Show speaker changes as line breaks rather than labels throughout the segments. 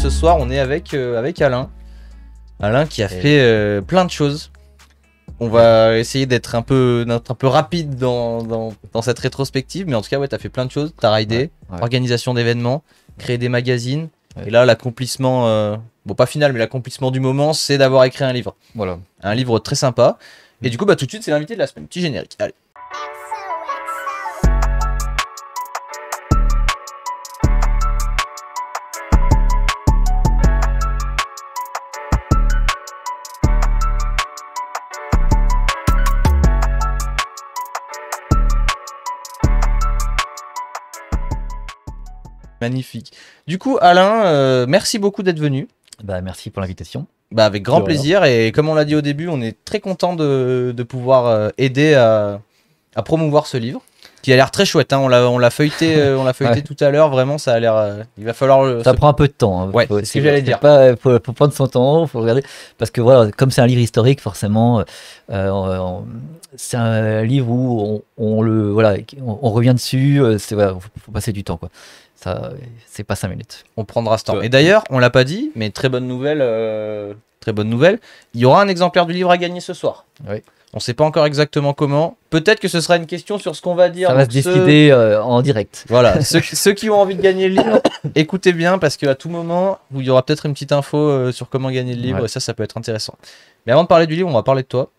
ce soir, on est avec Alain. Alain qui a fait plein de choses. On va essayer d'être un peu rapide dans cette rétrospective, mais en tout cas, ouais, t'as fait plein de choses. T'as raidé, organisation d'événements, créé des magazines. Et là, l'accomplissement, bon, pas final, mais l'accomplissement du moment, c'est d'avoir écrit un livre.
Voilà. Un
livre très sympa. Et du coup, bah, tout de suite, c'est l'invité de la semaine. Petit générique. Allez. Magnifique. Du coup, Alain, merci beaucoup d'être venu.
Bah, merci pour l'invitation.
Bah, avec grand plaisir. Et comme on l'a dit au début, on est très content de pouvoir aider à promouvoir ce livre, qui a l'air très chouette. Hein. On l'a feuilleté, tout à l'heure. Vraiment, ça a l'air. Il va falloir.
Ça prend un peu de temps. Hein.
Ouais, c'est ce que j'allais dire.
Faut prendre son temps, faut regarder. Parce que voilà, comme c'est un livre historique, forcément, c'est un livre où on revient dessus. Faut passer du temps, quoi. Ça, c'est pas 5 minutes.
On prendra ce temps. Et d'ailleurs, on l'a pas dit, mais très bonne nouvelle. Il y aura un exemplaire du livre à gagner ce soir.
Oui.
On sait pas encore exactement comment. Peut-être que ce sera une question sur ce qu'on va dire.
Ça va se décider en direct.
Voilà. ceux qui ont envie de gagner le livre, écoutez bien, parce qu'à tout moment, il y aura peut-être une petite info sur comment gagner le livre.
Ouais.
Et ça peut être intéressant. Mais avant de parler du livre, on va parler de toi.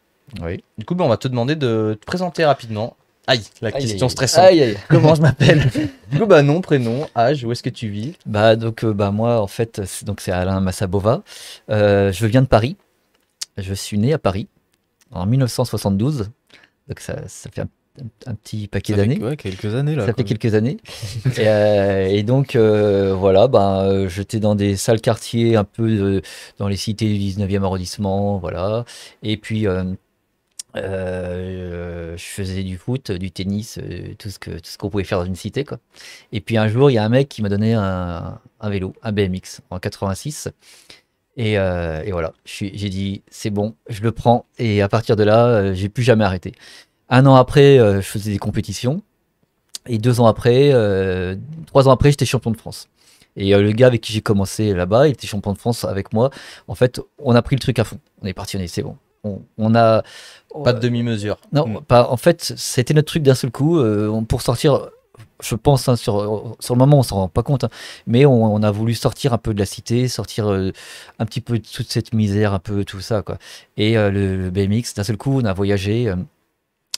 Oui.
Du coup, on va te demander de te présenter rapidement. Aïe, question stressante.
Aïe.
Comment je m'appelle? Du coup, nom, prénom, âge, où est-ce que tu vis?
Moi, en fait, c'est Alain Massabova. Je viens de Paris. Je suis né à Paris en 1972. Donc ça fait un petit paquet d'années.
Ouais, quelques années là.
Ça fait quelques années. Et donc, j'étais dans des sales quartiers, un peu dans les cités du 19e arrondissement. Voilà. Et puis, je faisais du foot, du tennis, tout ce qu'on pouvait faire dans une cité, quoi. Et puis un jour, il y a un mec qui m'a donné un vélo, un BMX en 86. Et voilà, j'ai dit c'est bon, je le prends. Et à partir de là, j'ai plus jamais arrêté. 1 an après, je faisais des compétitions. Et 2 ans après, 3 ans après, j'étais champion de France. Et le gars avec qui j'ai commencé là-bas, il était champion de France avec moi. En fait, on a pris le truc à fond. On est parti, c'est bon. On a
pas de demi-mesure.
Non, pas. En fait, c'était notre truc d'un seul coup. Pour sortir, je pense, hein, sur le moment, on s'en rend pas compte, hein, mais on a voulu sortir un peu de la cité, sortir un petit peu de toute cette misère, un peu tout ça, quoi. Et le BMX, d'un seul coup, on a voyagé.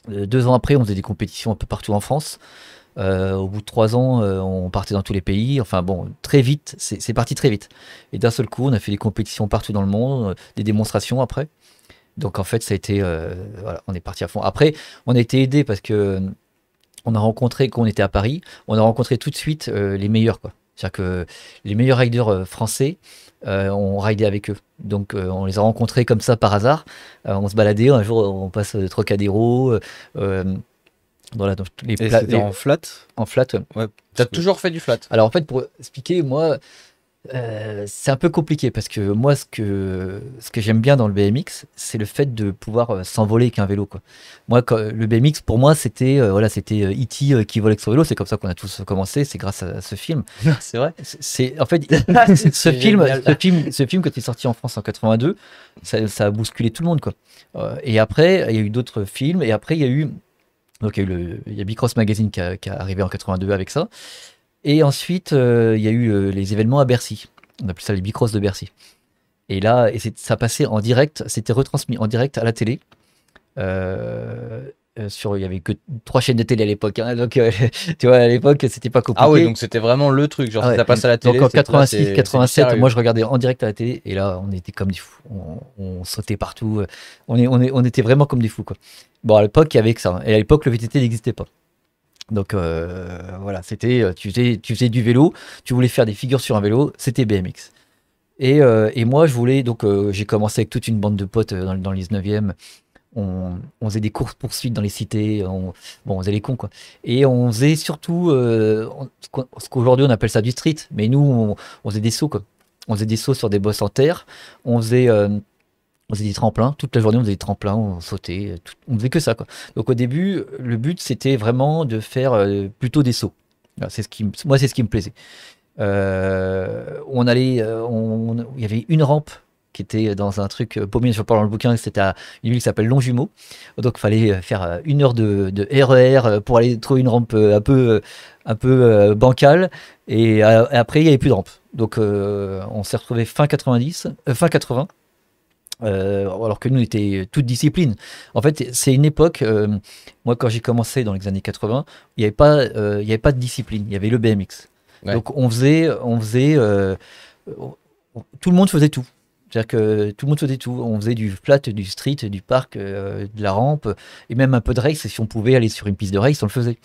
2 ans après, on faisait des compétitions un peu partout en France. Au bout de 3 ans, on partait dans tous les pays. Enfin bon, très vite, c'est parti très vite. Et d'un seul coup, on a fait des compétitions partout dans le monde, des démonstrations après. Donc en fait, ça a été, on est parti à fond. Après, on a été aidé parce que on a rencontré, quand on était à Paris, on a rencontré tout de suite les meilleurs, quoi. C'est-à-dire que les meilleurs riders français, on ridait avec eux. Donc on les a rencontrés comme ça par hasard. On se baladait, un jour on passe Trocadéro.
C'était en flat?
En flat,
ouais. T'as toujours fait du flat?
Alors en fait, pour expliquer, moi... c'est un peu compliqué parce que moi, ce que j'aime bien dans le BMX, c'est le fait de pouvoir s'envoler avec un vélo, quoi. Moi, le BMX, pour moi, c'était E.T. Qui vole avec son vélo. C'est comme ça qu'on a tous commencé. C'est grâce à ce film.
C'est vrai.
C'est en fait ce film, quand il est sorti en France en 82, ça a bousculé tout le monde, quoi. Et après, il y a eu d'autres films. Et après, il y a Bicross Magazine qui est arrivé en 82 avec ça. Et ensuite, il y a eu les événements à Bercy. On appelle ça les Bicross de Bercy. Et là, ça passait en direct, c'était retransmis en direct à la télé. Il n'y avait que 3 chaînes de télé à l'époque. Hein, donc, tu vois, à l'époque, c'était pas compliqué.
Ah oui, donc c'était vraiment le truc. Genre, ça passe à la télé.
Donc en 86, 87, moi je regardais en direct à la télé. Et là, on était comme des fous. On sautait partout. On était vraiment comme des fous, quoi. Bon, à l'époque, il y avait que ça. Et à l'époque, le VTT n'existait pas. Donc voilà, c'était tu faisais du vélo, tu voulais faire des figures sur un vélo, c'était BMX. Et moi je voulais, donc j'ai commencé avec toute une bande de potes dans le 19e. On faisait des courses poursuites dans les cités, on faisait les cons, quoi. Et on faisait surtout ce qu'aujourd'hui on appelle ça du street, mais nous on faisait des sauts, quoi. On faisait des sauts sur des bosses en terre, on faisait des tremplins, toute la journée on faisait des tremplins, on sautait, on faisait que ça, quoi. Donc au début, le but c'était vraiment de faire plutôt des sauts. Alors, c'est ce qui me plaisait. On allait, il y avait une rampe qui était dans un truc paumé, je parle dans le bouquin, c'était à une ville qui s'appelle Longjumeau. Donc il fallait faire 1 heure de RER pour aller trouver une rampe un peu bancale. Et après, il n'y avait plus de rampe. Donc on s'est retrouvé fin 90, fin 80. Alors que nous, on était toute discipline. En fait, c'est une époque, moi quand j'ai commencé dans les années 80, il y avait pas de discipline, il y avait le BMX.
Ouais.
Donc tout le monde faisait tout. C'est-à-dire que tout le monde faisait tout. On faisait du flat, du street, du parc, de la rampe, et même un peu de race. Et si on pouvait aller sur une piste de race, on le faisait.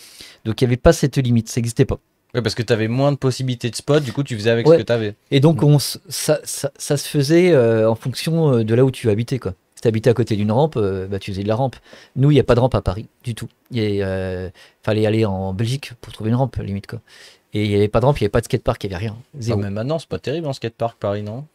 Donc il n'y avait pas cette limite, ça n'existait pas.
Ouais, parce que t'avais moins de possibilités de spot, du coup tu faisais avec
Ouais.
ce que t'avais.
Et donc ça se faisait en fonction de là où tu habitais, quoi. Si tu habitais à côté d'une rampe, bah, tu faisais de la rampe. Nous, il n'y a pas de rampe à Paris, du tout. Fallait aller en Belgique pour trouver une rampe, limite, quoi. Et il n'y avait pas de rampe, il n'y avait pas de skatepark, il n'y avait rien.
Ah,
Zéro.
mais maintenant, c'est pas terrible en skatepark Paris, non?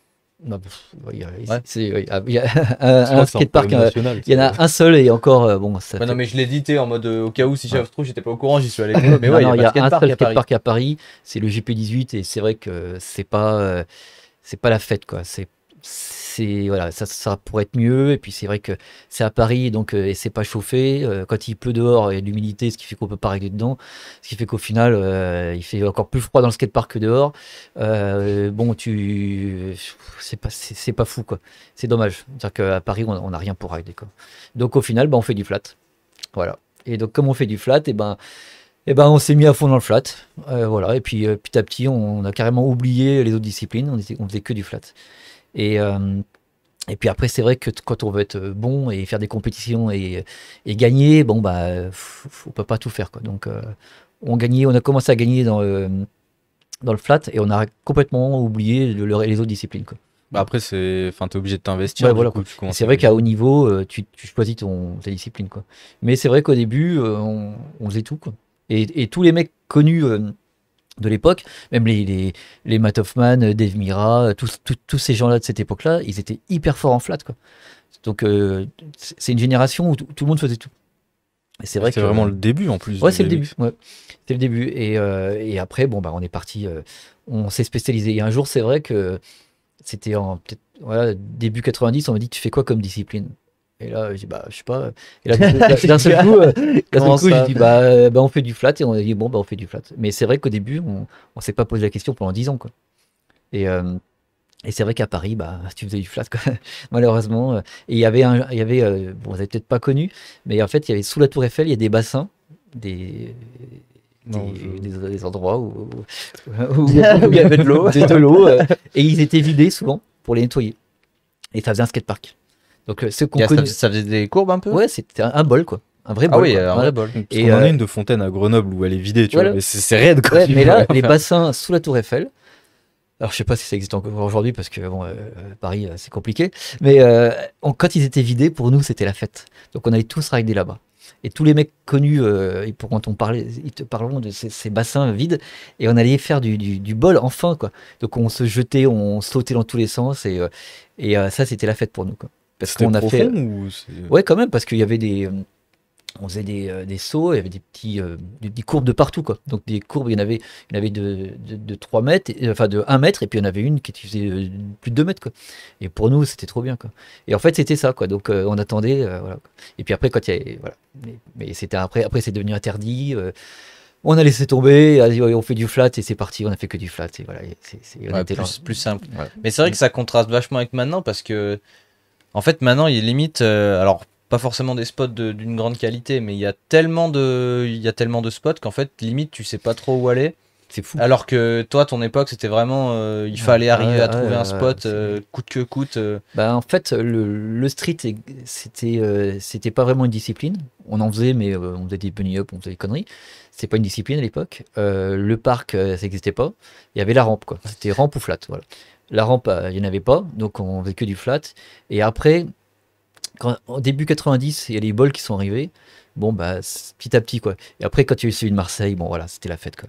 Non, ouais,
Ouais.
il y a
Je
un
crois que c'est un
skatepark,
problème national,
il y en a un seul et encore, bon, ça
Ouais, non,
fait-
mais je l'ai dit, t'es en mode au cas où si
Ouais.
j'avais trop, j'étais pas au courant, j'y suis allé. Mais
Non,
ouais,
non,
il
il
y
y
a
a
pas de
un
skatepark
seul
à Paris.
skatepark à Paris, c'est le GP18 et c'est vrai que c'est pas la fête, quoi. Voilà, ça pourrait être mieux. Et puis c'est vrai que c'est à Paris, donc et c'est pas chauffé. Quand il pleut dehors, il y a de l'humidité, ce qui fait qu'on peut pas régler dedans. Ce qui fait qu'au final, il fait encore plus froid dans le skatepark que dehors. Bon, c'est pas fou, quoi. C'est dommage. C'est-à-dire qu'à Paris, on n'a rien pour régler, quoi. Donc au final, bah, on fait du flat. Voilà. Et donc comme on fait du flat, et ben on s'est mis à fond dans le flat. Voilà. Et puis petit à petit, on a carrément oublié les autres disciplines. On faisait que du flat. Et, euh, et puis après, c'est vrai que quand on veut être bon et faire des compétitions et gagner, bon, bah, on peut pas tout faire, quoi. Donc, on a commencé à gagner dans le flat et on a complètement oublié les autres disciplines, quoi.
Bah après, t'es obligé de t'investir.
Ouais,
Du
voilà,
coup,
quoi.
tu
Et
commences
c'est
à
vrai
gagner.
qu'à haut niveau, tu choisis ta discipline, quoi. Mais c'est vrai qu'au début, on faisait tout, quoi. Et tous les mecs connus de l'époque, même les Matt Hoffman, Dave Mira, tous ces gens-là de cette époque-là, ils étaient hyper forts en flat, quoi. Donc c'est une génération où tout le monde faisait tout. Et c'est vrai
C'est
que
vraiment le début en plus.
ouais,
du
c'est le début.
BMX.
Ouais. C'est le début. Et après, bon, bah, on est parti, on s'est spécialisé. Et un jour, c'est vrai que c'était en peut-être voilà, début 90, on m'a dit, tu fais quoi comme discipline? Et là, j'ai dit, bah, je sais pas. Et là, d'un seul coup,
Comment
j'ai
ça?
dit, bah, on fait du flat. Et on a dit, bon, bah, on fait du flat. Mais c'est vrai qu'au début, on s'est pas posé la question pendant 10 ans, quoi. Et, euh, et c'est vrai qu'à Paris, bah, tu faisais du flat, quoi. Malheureusement. Et bon, vous avez peut-être pas connu, mais en fait, il y avait sous la Tour Eiffel, il y a des bassins, des,
Non,
des endroits où il y avait de l'eau, et ils étaient vidés souvent pour les nettoyer. Et ça faisait un skatepark. Donc ceux qu'on
Ça
connaît,
ça faisait des courbes un peu?
ouais, c'était un bol, quoi, un vrai
Ah
bol,
oui,
quoi.
un
Voilà.
vrai bol.
Parce
Et,
qu'on en a une de fontaine à Grenoble où elle est vidée, tu
voilà.
vois. Mais c'est raide, quoi.
Ouais, mais là, les
Enfin,
bassins sous la Tour Eiffel. Alors, je sais pas si ça existe encore aujourd'hui parce que bon, Paris, c'est compliqué. Mais quand ils étaient vidés, pour nous, c'était la fête. Donc, on allait tous rider là-bas. Et tous les mecs connus, quand on parlait, ils te parleront de ces bassins vides. Et on allait faire du bol, enfin, quoi. Donc, on se jetait, on sautait dans tous les sens. Et ça, c'était la fête pour nous, quoi. Parce
C'était
qu'on a fait.
profond ou c'est-
Ouais, quand même, parce qu'il y avait on faisait des sauts, il y avait des courbes de partout, quoi. Donc des courbes, il y en avait de 3 mètres, enfin de 1 mètre, et puis il y en avait une qui faisait plus de 2 mètres, quoi. Et pour nous, c'était trop bien, quoi. Et en fait, c'était ça, quoi. Donc on attendait, voilà, quoi. Et puis après, quand il y avait, voilà. Mais c'était après, c'est devenu interdit. On a laissé tomber, on fait du flat et c'est parti, on a fait que du flat. Et voilà, on
Ouais,
était là.
plus simple.
Voilà.
Mais c'est vrai que ça contraste vachement avec maintenant parce que, en fait, maintenant, il y a limite, alors pas forcément des spots d'une grande qualité, mais il y a tellement de spots qu'en fait, limite, tu sais pas trop où aller.
C'est fou.
Alors que toi, ton époque, c'était vraiment, il fallait arriver à trouver un
ouais,
spot,
c'est-
coûte que coûte.
Bah, en fait, le street, c'était pas vraiment une discipline. On en faisait, mais on faisait des bunny up, on faisait des conneries. C'était pas une discipline à l'époque. Le parc, ça n'existait pas. Il y avait la rampe, quoi. C'était rampe ou flat, voilà. La rampe, il n'y en avait pas, donc on faisait que du flat. Et après, en début 90, il y a les bols qui sont arrivés. Bon, bah, petit à petit, quoi. Et après, quand il y a eu celui de Marseille, bon, voilà, c'était la fête, quoi.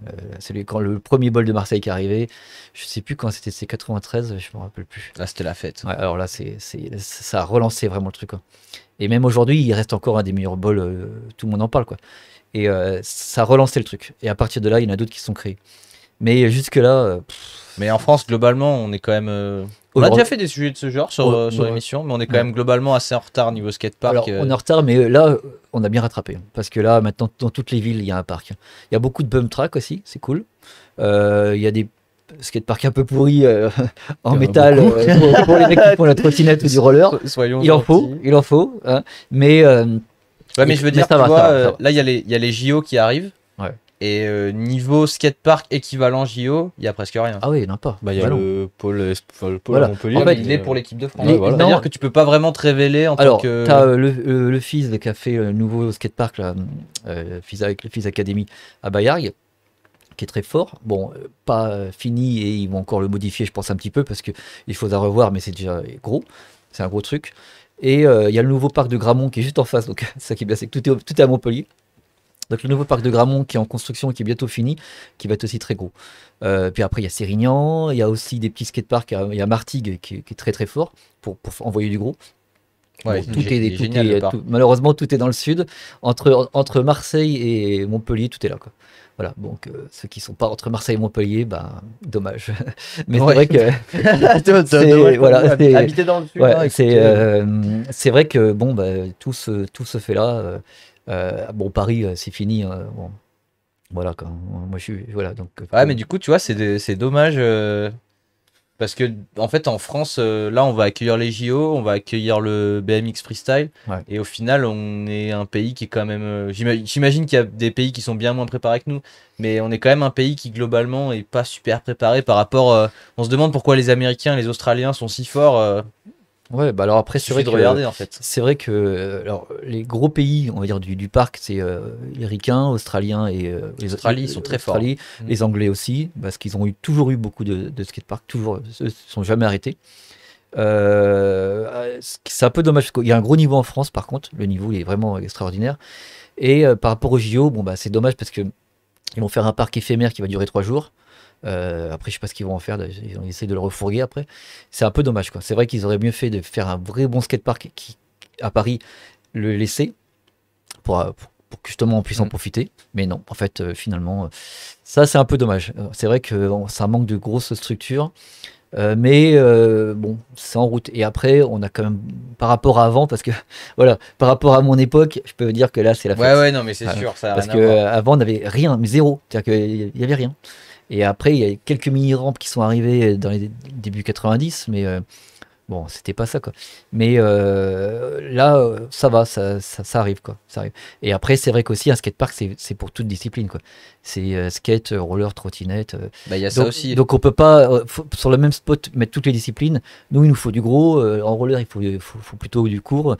Quand le premier bol de Marseille qui est arrivé, je sais plus quand c'était, c'est 93, je me rappelle plus.
Là, c'était la fête.
Ouais, alors là, ça a relancé vraiment le truc, quoi. Et même aujourd'hui, il reste encore un des meilleurs bols, tout le monde en parle, quoi. Et ça a relancé le truc. Et à partir de là, il y en a d'autres qui se sont créés. Mais jusque-là,
Mais en France, globalement, on est quand même. On a
Europe-
déjà fait des sujets de ce genre sur, sur
Ouais.
l'émission, mais on est quand même globalement assez en retard niveau skatepark.
alors, on est en retard, mais là, on a bien rattrapé. Parce que là, maintenant, dans toutes les villes, il y a un parc. Il y a beaucoup de bump track aussi, c'est cool. Il y a des skateparks un peu pourris en
Il y en a
métal pour les mecs qui font la trottinette ou du roller.
Soyons
Il en faut,
gentils.
il en faut. Hein. Mais
Ouais, mais je veux dire,
ça
tu
va,
vois,
ça va, ça va.
là, il y a les JO qui arrivent.
Ouais.
Et niveau skatepark équivalent JO, il y a presque rien.
ah oui, non pas.
Bah, il y a
Bah non.
le pôle, le pôle
Voilà.
à Montpellier.
En fait,
il est pour l'équipe de France.
les-
voilà.
C'est-à-dire
non.
que tu peux pas vraiment te révéler en
Alors,
tant que.
t'as le FIS qui a fait le nouveau skatepark, là, avec le FIS Academy à Bayargues, qui est très fort. Bon, pas fini et ils vont encore le modifier, je pense, un petit peu, parce qu'il faut à revoir, mais c'est déjà gros. C'est un gros truc. Et il y a le nouveau parc de Gramont qui est juste en face, donc ça qui est bien, c'est que tout est à Montpellier. Donc le nouveau parc de Gramont qui est en construction et qui est bientôt fini, qui va être aussi très gros. Puis après il y a Sérignan, il y a aussi des petits skateparks, il y a Martigues qui est très très fort pour envoyer du gros.
Ouais,
Bon,
il est génial, le parc.
malheureusement, tout est dans le sud. Entre Marseille et Montpellier, tout est là, quoi. Voilà, donc ceux qui sont pas entre Marseille et Montpellier, bah, dommage. Mais
Ouais.
c'est vrai que
C'est
dommage pour vous,
habiter dans le sud.
ouais,
hein,
c'est vrai que bon, bah, tout se fait là. Bon, Paris, c'est fini. Bon, voilà, quoi. Moi, je suis voilà, donc.
Ouais, mais du coup, tu vois, c'est dommage. Parce que, en fait, en France, là, on va accueillir les JO, on va accueillir le BMX Freestyle.
Ouais.
Et au final, on est un pays qui est quand même. J'imagine qu'il y a des pays qui sont bien moins préparés que nous. Mais on est quand même un pays qui, globalement, est pas super préparé par rapport. On se demande pourquoi les Américains et les Australiens sont si forts.
Ouais, bah alors après,
Il
c'est vrai
suffit de
que
regarder, en fait.
c'est vrai que alors, les gros pays, on va dire du parc, c'est les Ricains, Australiens et les
L'Australie, ils sont très forts.
Australie,
Mm.
les Anglais aussi, parce qu'ils ont toujours eu beaucoup de skateparks, toujours, eux, se sont jamais arrêtés. C'est un peu dommage, parce qu'il y a un gros niveau en France, par contre, le niveau il est vraiment extraordinaire. Et par rapport aux JO, bon bah c'est dommage parce que ils vont faire un parc éphémère qui va durer 3 jours. Après, je sais pas ce qu'ils vont en faire. Ils ont essayé de le refourguer après. C'est un peu dommage, quoi. C'est vrai qu'ils auraient mieux fait de faire un vrai bon skatepark à Paris, le laisser pour que justement on puisse en
Mm.
profiter. Mais non, en fait, finalement, ça c'est un peu dommage. C'est vrai que ça manque de grosses structures. Mais bon, c'est en route. Et après, on a quand même, par rapport à avant, parce que voilà, par rapport à mon époque, je peux dire que là, c'est la
Ouais,
fête.
ouais, non, mais c'est
Ouais.
sûr, ça a
Parce
rien à voir.
qu'avant, on n'avait rien, mais zéro. C'est-à-dire qu'il n'y avait rien. Et après, il y a quelques mini-rampes qui sont arrivées dans les débuts 90, mais bon, c'était pas ça, quoi. Mais là, ça va, ça arrive, quoi. Ça arrive. Et après, c'est vrai qu'aussi, un skatepark, c'est pour toute discipline, quoi. C'est skate, roller, trottinette.
Bah, il y a ça aussi.
Donc on peut pas, sur le même spot, mettre toutes les disciplines. Nous, il nous faut du gros. En roller, il faut plutôt du court.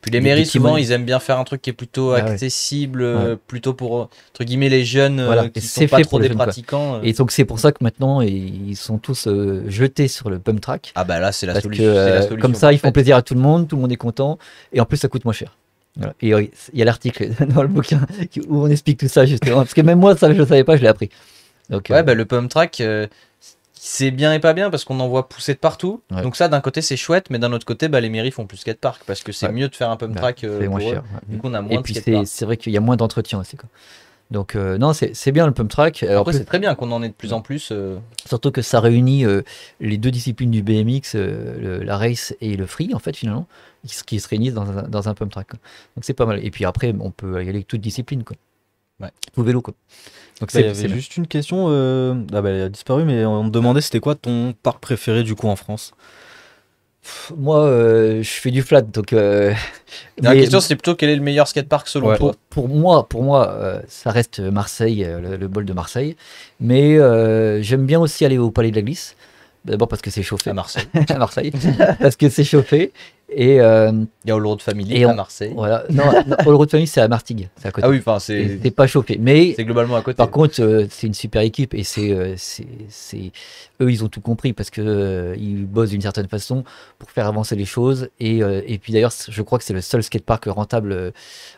Puis les
des
mairies,
petits
souvent,
moyens.
ils aiment bien faire un truc qui est plutôt
Ah ouais.
accessible,
Ouais.
plutôt pour, entre guillemets, les jeunes
Voilà. Et
qui
c'est
sont pas
fait
trop
pour les
des
jeunes, quoi.
pratiquants.
Et donc c'est pour ça que maintenant, ils sont tous jetés sur le pump track.
Ah bah là, c'est la
Parce
solution.
que
c'est la solution
comme ça, ils font
parfaite.
plaisir à tout le monde est content, et en plus, ça coûte moins cher. Voilà. Et il y a l'article dans le bouquin où on explique tout ça, justement. Parce que même moi, ça, je ne savais pas, je l'ai appris. Donc,
Ouais, bah le pump track, c'est bien et pas bien parce qu'on en voit pousser de partout.
Ouais.
Donc ça, d'un côté, c'est chouette, mais d'un autre côté, bah, les mairies font plus skatepark parce que c'est
Ouais.
mieux de faire un pump
bah,
track
c'est moins
pour eux.
cher.
Du coup, on a moins
Et
de
puis,
skatepark.
c'est vrai qu'il y a moins d'entretien aussi, quoi. Donc, non, c'est bien le pump track. Alors,
Après, c'est très bien qu'on en ait de plus en plus.
surtout que ça réunit les deux disciplines du BMX, la race et le free, en fait, finalement, qui se réunissent dans un pump track, quoi. Donc, c'est pas mal. Et puis après, on peut y aller avec toute discipline, quoi.
Ouais.
Tout vélo, quoi. Donc,
Bah, il y
c'est
avait
bien.
juste une question. Ah bah, elle a disparu, mais on me demandait c'était quoi ton parc préféré du coup en France?
Moi, je fais du flat, donc.
La
mais
question, c'était plutôt quel est le meilleur skatepark selon
Ouais.
toi.
pour moi, ça reste Marseille, le bol de Marseille. Mais j'aime bien aussi aller au Palais de la Glisse. D'abord parce que c'est chauffé
À Marseille.
à Marseille, parce que c'est chauffé. Et
Il y a All Road Family
Et
à
on-
Marseille.
voilà. Non, All Road Family, c'est à Martigues, c'est à côté.
Ah oui, enfin,
Et
c'est
c'est pas chauffé. Mais
c'est globalement à côté.
par contre, c'est une super équipe et eux, ils ont tout compris parce que ils bossent d'une certaine façon pour faire avancer les choses. Et puis d'ailleurs, je crois que c'est le seul skatepark rentable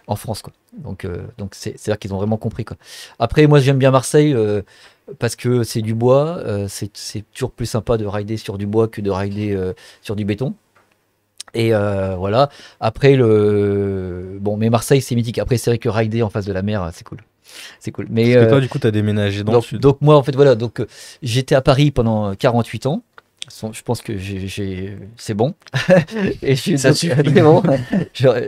en France, quoi. Donc c'est-à-dire qu'ils ont vraiment compris, quoi. Après, moi, j'aime bien Marseille parce que c'est du bois. C'est toujours plus sympa de rider sur du bois que de rider sur du béton. Et voilà. Après, bon, mais Marseille, c'est mythique. Après, c'est vrai que rider en face de la mer, c'est cool. C'est cool. Mais
Parce que toi, du coup, t'as déménagé dans le sud.
donc moi, en fait, voilà. Donc j'étais à Paris pendant 48 ans. Je pense que c'est bon. Et
Ça
donc,
suffit.
c'est bon.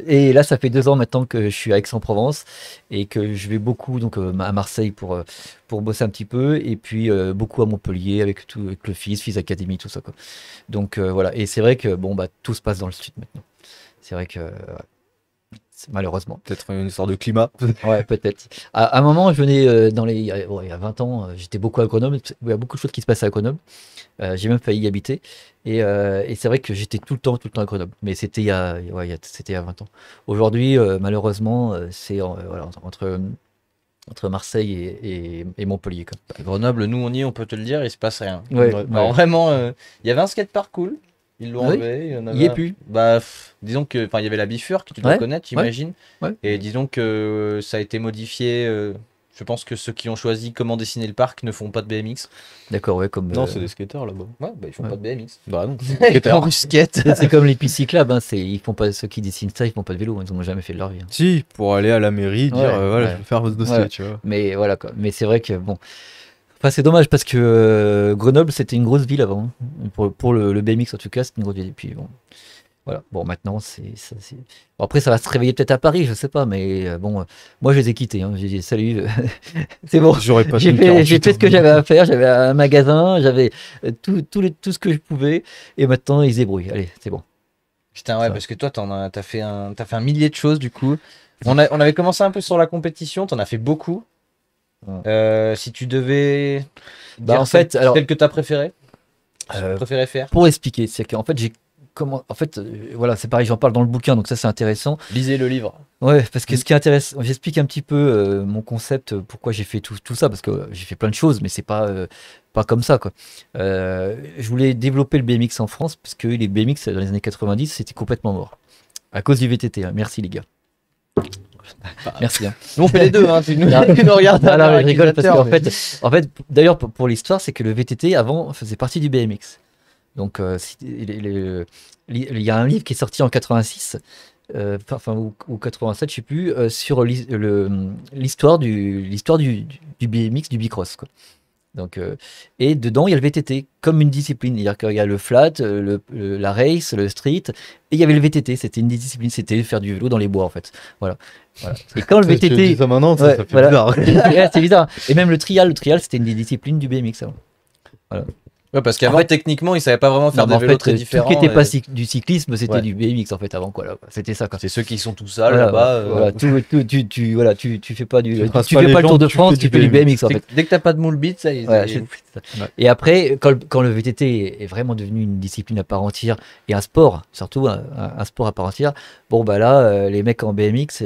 Et là, ça fait 2 ans maintenant que je suis à Aix-en-Provence et que je vais beaucoup donc à Marseille pour bosser un petit peu et puis beaucoup à Montpellier avec tout avec le FIS Academy, tout ça quoi. Donc voilà. Et c'est vrai que bon bah tout se passe dans le sud maintenant. C'est vrai que malheureusement.
Peut-être une histoire de climat.
Ouais, peut-être. À un moment, je venais il y a 20 ans, j'étais beaucoup à Grenoble. Il y a beaucoup de choses qui se passaient à Grenoble. J'ai même failli y habiter. Et c'est vrai que j'étais tout le temps à Grenoble. Mais c'était c'était il y a 20 ans. Aujourd'hui, malheureusement, c'est voilà, entre Marseille et Montpellier, quoi.
À Grenoble, nous on y est, on peut te le dire, il se passe rien.
Ouais,
Alors
ouais.
vraiment, il y avait un skatepark cool, ils l'ont
Ah oui.
enlevé, il y en
Il y est
avait.
plus.
Bah, disons que, enfin, il y avait la Bifurque, que tu dois
Ouais,
connaître,
ouais,
j'imagine.
ouais.
Et disons que ça a été modifié. Je pense que ceux qui ont choisi comment dessiner le parc ne font pas de BMX.
D'accord, ouais, comme.
Non, c'est des skateurs là-bas.
Ouais, bah ils font
Ouais.
pas de BMX.
Bah non.
Ils font du skate.
C'est comme les pistes cyclables, hein, ils font pas, ceux qui dessinent ça, ils font pas de vélo, hein, ils n'ont jamais fait de leur vie, hein.
Si, pour aller à la mairie, dire
Ouais,
voilà,
ouais.
je vais faire votre dossier,
Ouais.
tu vois.
Mais voilà quoi. Mais c'est vrai que bon. Enfin, c'est dommage parce que Grenoble c'était une grosse ville avant, hein. Pour le BMX en tout cas, c'était une grosse ville. Et puis bon. Voilà. Bon, maintenant, Bon, après, ça va se réveiller peut-être à Paris, je sais pas, mais bon, moi, je les ai quittés, hein. J'ai dit salut, c'est bon.
J'aurais pas
J'ai
tenu
fait
48
ce que
ans.
j'avais à faire. J'avais un magasin, j'avais tout ce que je pouvais, et maintenant, ils se débrouillent. Allez, c'est bon.
Putain, ouais,
Ça.
parce que toi, t'as fait un millier de choses du coup. On avait commencé un peu sur la compétition, t'en as fait beaucoup. Si tu devais
Bah,
dire
en fait, alors,
celle que t'as préféré
euh,
préféré faire,
pour expliquer, c'est qu'en fait, voilà, c'est pareil, j'en parle dans le bouquin, donc ça, c'est intéressant.
lisez le livre.
Ouais, parce que ce qui est intéressant, j'explique un petit peu mon concept, pourquoi j'ai fait tout ça, parce que j'ai fait plein de choses, mais c'est pas comme ça, quoi. Je voulais développer le BMX en France, parce que les BMX dans les années 90, c'était complètement mort. À cause du VTT, hein. Merci les gars. Merci, hein.
Nous on fait les deux, hein. Tu nous,
Non.
tu nous regardes.
Ah non, mais
avec
je rigole parce qu'en
accusateur,
fait, d'ailleurs, pour l'histoire, c'est que le VTT avant faisait partie du BMX. Donc, il y a un livre qui est sorti en 86, ou 87, je sais plus, sur l'histoire du BMX, du bicross, quoi. Donc, et dedans, il y a le VTT comme une discipline. C'est-à-dire qu'il y a le flat, la race, le street, et il y avait le VTT. C'était une discipline, c'était faire du vélo dans les bois, en fait. Voilà. Et quand le
Tu dis
VTT.
ça maintenant,
Ouais,
ça fait
voilà.
bizarre.
Ouais, c'est bizarre. Et même le trial, c'était une des disciplines du BMX avant.
Ouais, parce qu'avant,
En fait-
techniquement, ils savaient pas vraiment faire
Non, mais
des
en
vélos
fait,
très
tout
différents.
ce qui n'était pas
et
du cyclisme, c'était
Ouais.
du BMX en fait avant quoi. Là. C'était ça quoi.
C'est ceux qui sont tout seuls
Voilà,
là-bas.
voilà, voilà, tu fais pas
Tu traces
tu
pas
fais
les
pas le Tour
jambes,
de
tu
France,
fais
tu
du
fais du BMX en fait.
Dès que t'as pas de moule bite, ça y est.
Voilà,
c'est-
c'est ça. Et après, quand le VTT est vraiment devenu une discipline à part entière et un sport, surtout un sport à part entière, bon bah là, les mecs en BMX,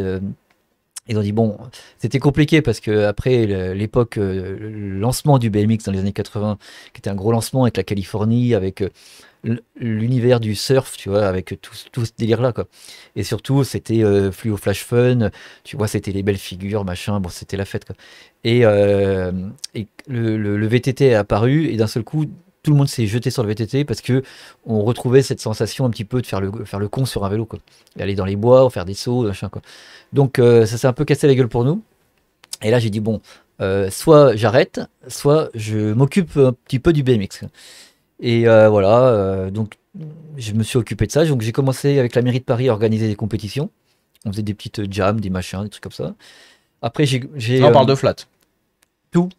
ils ont dit bon, c'était compliqué parce que après l'époque, le lancement du BMX dans les années 80, qui était un gros lancement avec la Californie, avec l'univers du surf, tu vois, avec tout ce délire-là, quoi. Et surtout, c'était Fluo Flash Fun, tu vois, c'était les belles figures, machin, bon, c'était la fête, quoi. Et le VTT est apparu, et d'un seul coup, tout le monde s'est jeté sur le VTT parce que on retrouvait cette sensation un petit peu de faire le con sur un vélo, quoi. Et aller dans les bois, faire des sauts, machin, quoi. Donc, ça s'est un peu cassé la gueule pour nous. Et là, j'ai dit, bon, soit j'arrête, soit je m'occupe un petit peu du BMX. Et voilà, donc je me suis occupé de ça. Donc j'ai commencé avec la mairie de Paris à organiser des compétitions. On faisait des petites jams, des machins, des trucs comme ça. Après,
Là, on parle de flat.
tout.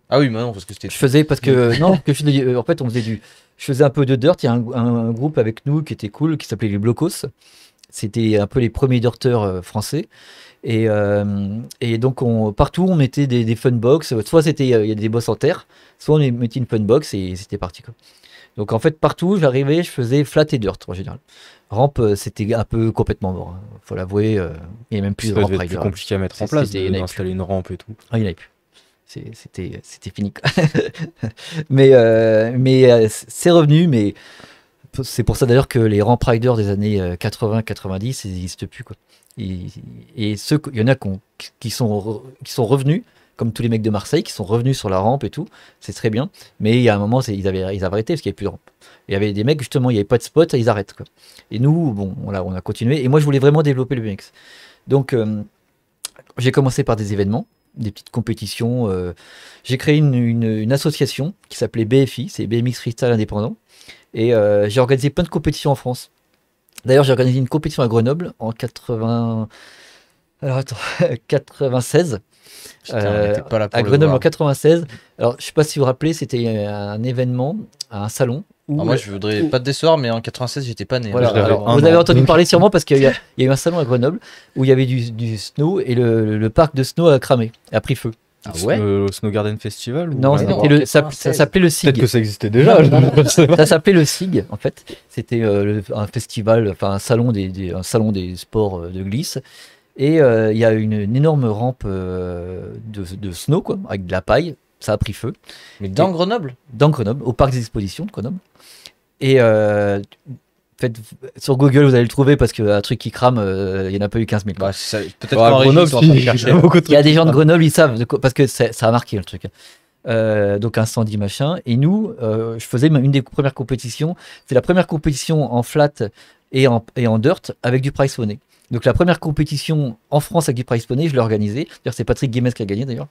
Ah oui, mais non, parce que c'était.
Je faisais parce que non, en fait, je faisais un peu de dirt. Il y a un groupe avec nous qui était cool, qui s'appelait les Blocos. C'était un peu les premiers dirteurs français. Et donc partout on mettait des fun box, soit c'était il y a des boss en terre, soit on mettait une fun box et c'était parti quoi. Donc en fait partout j'arrivais, je faisais flat et dirt en général. Rampe c'était un peu complètement mort, hein. Faut l'avouer, il y a même plus
Ça
de rampe
devait être plus
rider.
compliqué à mettre en place,
Il y en avait
d'installer une rampe et tout.
Ah, il n'y en avait plus. C'était fini quoi. Mais c'est revenu, mais c'est pour ça d'ailleurs que les ramp riders des années 80-90 ils n'existent plus quoi. Et il y en a qui sont revenus, comme tous les mecs de Marseille, qui sont revenus sur la rampe et tout, c'est très bien. Mais il y a un moment, ils avaient arrêté parce qu'il n'y avait plus de rampe. Et il y avait des mecs, justement, il n'y avait pas de spot, ils arrêtent, quoi. Et nous, bon, on a continué. Et moi, je voulais vraiment développer le BMX. Donc, j'ai commencé par des événements. des petites compétitions. J'ai créé une association qui s'appelait BFI, c'est BMX Freestyle Indépendant. Et j'ai organisé plein de compétitions en France. D'ailleurs, j'ai organisé une compétition à Grenoble en 96.
Putain, on était pas là pour
À
le
Grenoble
voir.
en 96. Alors, je sais pas si vous vous rappelez, c'était un événement, un salon. Où,
Alors moi, je voudrais pas te décevoir, mais en 96, j'étais pas né.
voilà,
j'avais
alors,
un
vous avez
an.
entendu parler sûrement parce qu'il y a eu un salon à Grenoble où il y avait du snow et le parc de snow a cramé, a pris feu.
Ah ouais.
Le Snow Garden Festival ou
Non,
rien à
c'était
voir
ça s'appelait le
Peut-être
SIG.
que ça existait déjà. je sais pas.
Ça s'appelait le SIG en fait. C'était un festival, enfin un salon un salon des sports de glisse. Et il y a une énorme rampe de snow quoi, avec de la paille. Ça a pris feu
Mais dans Grenoble.
dans Grenoble, au parc des expositions de Grenoble. Et sur Google, vous allez le trouver parce qu'un truc qui crame, il n'y en a pas eu 15 000. quoi.
Bah, peut-être
Ouais, à
qu'en régie,
Grenoble,
ils sont en train de
il y
chercher.
a beaucoup de
Il y a
trucs.
des gens de Grenoble, ils savent, parce que ça a marqué le truc. Donc incendie machin. Et nous, je faisais une des premières compétitions. C'est la première compétition en flat et en dirt avec du prize money. Donc la première compétition en France avec du prize money, je l'ai organisée. D'ailleurs, c'est Patrick Guémez qui a gagné d'ailleurs.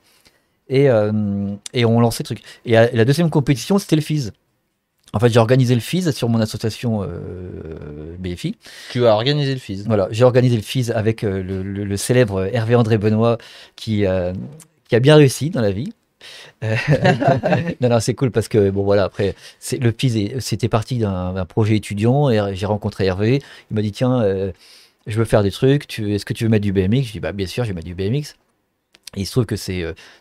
Et on lançait le truc. Et la deuxième compétition, c'était le FIS. En fait, j'ai organisé le FIS sur mon association BFI.
Tu as organisé le FIS.
Voilà, j'ai organisé le FIS avec le célèbre Hervé André Benoît qui a bien réussi dans la vie. Euh, non, c'est cool parce que, bon, voilà, après, le FIS, c'était parti d'un projet étudiant et j'ai rencontré Hervé. Il m'a dit, tiens, je veux faire des trucs, est-ce que tu veux mettre du BMX? Je dis, bah, bien sûr, je vais mettre du BMX. Et il se trouve que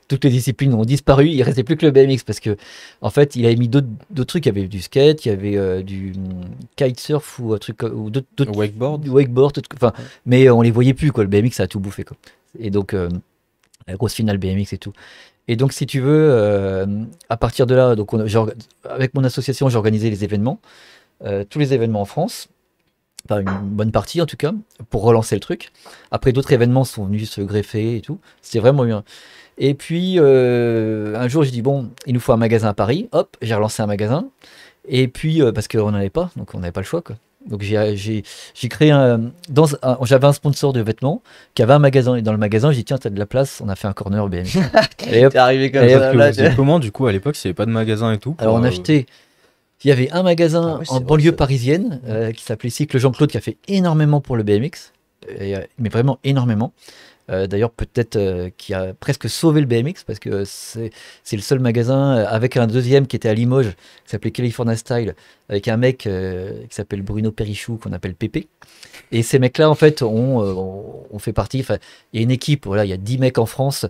toutes les disciplines ont disparu, il restait plus que le BMX parce que en fait il avait mis d'autres trucs, il y avait du skate, il y avait du kitesurf ou un truc ou d'autres
Wakeboard.
du wakeboard, enfin, mais on les voyait plus quoi, le BMX ça a tout bouffé quoi. Et donc la grosse finale BMX et tout. Et donc si tu veux, à partir de là, donc avec mon association j'ai organisé les événements, tous les événements en France. Enfin, une bonne partie en tout cas, pour relancer le truc. Après, d'autres événements sont venus se greffer et tout. C'était vraiment bien. Et puis, un jour, j'ai dit, bon, il nous faut un magasin à Paris. Hop, j'ai relancé un magasin. Et puis, parce qu'on n'en avait pas, donc on n'avait pas le choix. Quoi. Donc, j'ai créé j'avais un sponsor de vêtements qui avait un magasin. Et dans le magasin, j'ai dit, tiens, t'as de la place, on a fait un corner BMX. Et hop,
T'es arrivé comme
et
ça.
hop,
Là,
Vous faisiez comment du coup à l'époque s'il n'y avait pas de magasin et tout
alors, on a acheté. Il y avait un magasin
Ah ouais, c'est
en
vrai,
banlieue
ça.
parisienne qui s'appelait Cycle Jean-Claude qui a fait énormément pour le BMX, mais vraiment énormément. D'ailleurs, peut-être qui a presque sauvé le BMX parce que c'est le seul magasin avec un deuxième qui était à Limoges qui s'appelait California Style avec un mec qui s'appelle Bruno Perichou qu'on appelle Pépé. Et ces mecs-là, en fait, ont fait partie. Il y a une équipe, voilà, il y a 10 mecs en France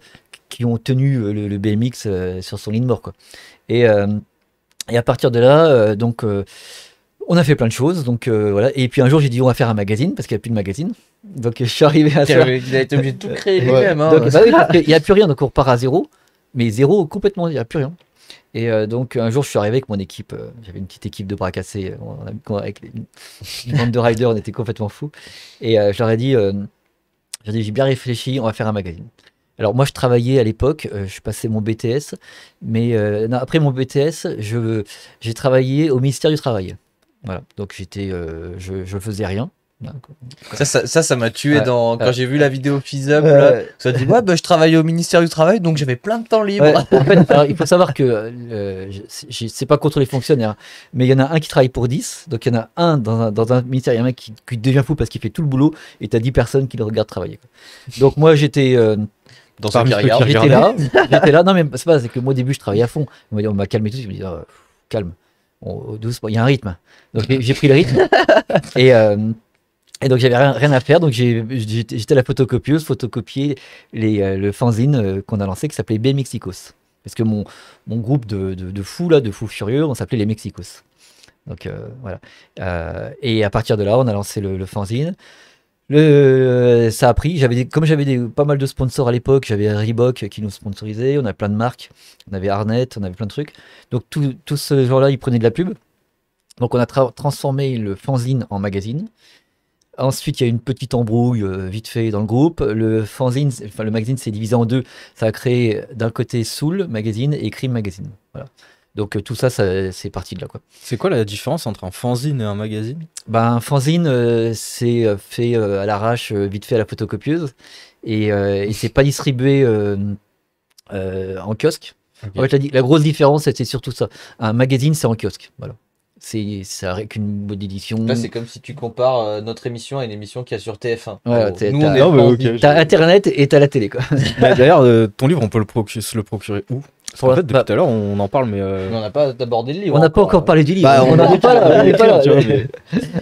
qui ont tenu le BMX sur son ligne mort, quoi. Et à partir de là, on a fait plein de choses. Donc voilà. Et puis un jour, j'ai dit on va faire un magazine parce qu'il n'y a plus de magazine. Donc je suis arrivé à faire.
Il a été obligé de tout créer
Ouais.
lui-même. Hein.
Donc, bah oui, parce qu'il n'y a plus rien, donc on repart à zéro. Mais zéro complètement, il n'y a plus rien. Et donc un jour, je suis arrivé avec mon équipe. J'avais une petite équipe de bras cassés. Avec une bande de riders, on était complètement fous. Et je leur ai dit, j'ai bien réfléchi, on va faire un magazine. Alors moi je travaillais à l'époque, je passais mon BTS, mais non, après mon BTS, j'ai travaillé au ministère du Travail. Voilà, donc je faisais rien.
Ça m'a tué
Ouais.
quand j'ai vu la vidéo Fizz Up.
Ouais.
Là, ça dit ouais, bah, je travaillais au ministère du Travail, donc j'avais plein de temps libre.
Ouais, en fait, alors, il faut savoir que c'est pas contre les fonctionnaires, mais il y en a un qui travaille pour 10, donc il y en a un dans un ministère, il y a un mec qui devient fou parce qu'il fait tout le boulot et t'as 10 personnes qui le regardent travailler. Quoi. Donc moi j'étais
Dans
Parmi
ceux qui
ceux qui
regardent.
j'étais là, non mais c'est que moi au début je travaillais à fond, on m'a calmé tout, je me dis calme, doucement, il y a un rythme. Donc j'ai pris le rythme et donc j'avais rien à faire, donc j'étais à la photocopieuse, photocopier le fanzine qu'on a lancé qui s'appelait BMXicos. Parce que mon groupe de fous là, de fous furieux, on s'appelait les Mexicos. Donc voilà. Et à partir de là, on a lancé le fanzine. Ça a pris. Comme j'avais pas mal de sponsors à l'époque, j'avais Reebok qui nous sponsorisait, on avait plein de marques, on avait Arnett, on avait plein de trucs. Donc tous ces gens-là, ils prenaient de la pub. Donc on a transformé le fanzine en magazine. Ensuite, il y a eu une petite embrouille vite fait dans le groupe. Le magazine s'est divisé en deux. Ça a créé d'un côté Soul Magazine et Crime Magazine. Voilà. Donc tout ça, c'est parti de là, quoi.
C'est quoi la différence entre un fanzine et un magazine?
Ben, un fanzine, c'est fait à l'arrache, vite fait à la photocopieuse. Et c'est pas distribué en kiosque.
Ok.
En fait, la grosse différence, c'était surtout ça. Un magazine, c'est en kiosque. Voilà. C'est avec une bonne édition.
Là, c'est comme si tu compares notre émission à une émission qu'il y a sur TF1.
Ouais,
En gros.
t'as-
Nous,
t'as-
on est
Non, mais
pas en
ok.
vie.
T'as Internet et t'as la télé, quoi.
Mais d'ailleurs, ton livre, on peut se le procurer où? Parce
Pour
qu'en
la-
fait, depuis tout à l'heure, on en parle, mais.
On n'a pas abordé le livre.
On n'a pas encore parlé du livre.
Bah,
on
on
n'en est pas là. On n'est pas là.
Tu vois, mais-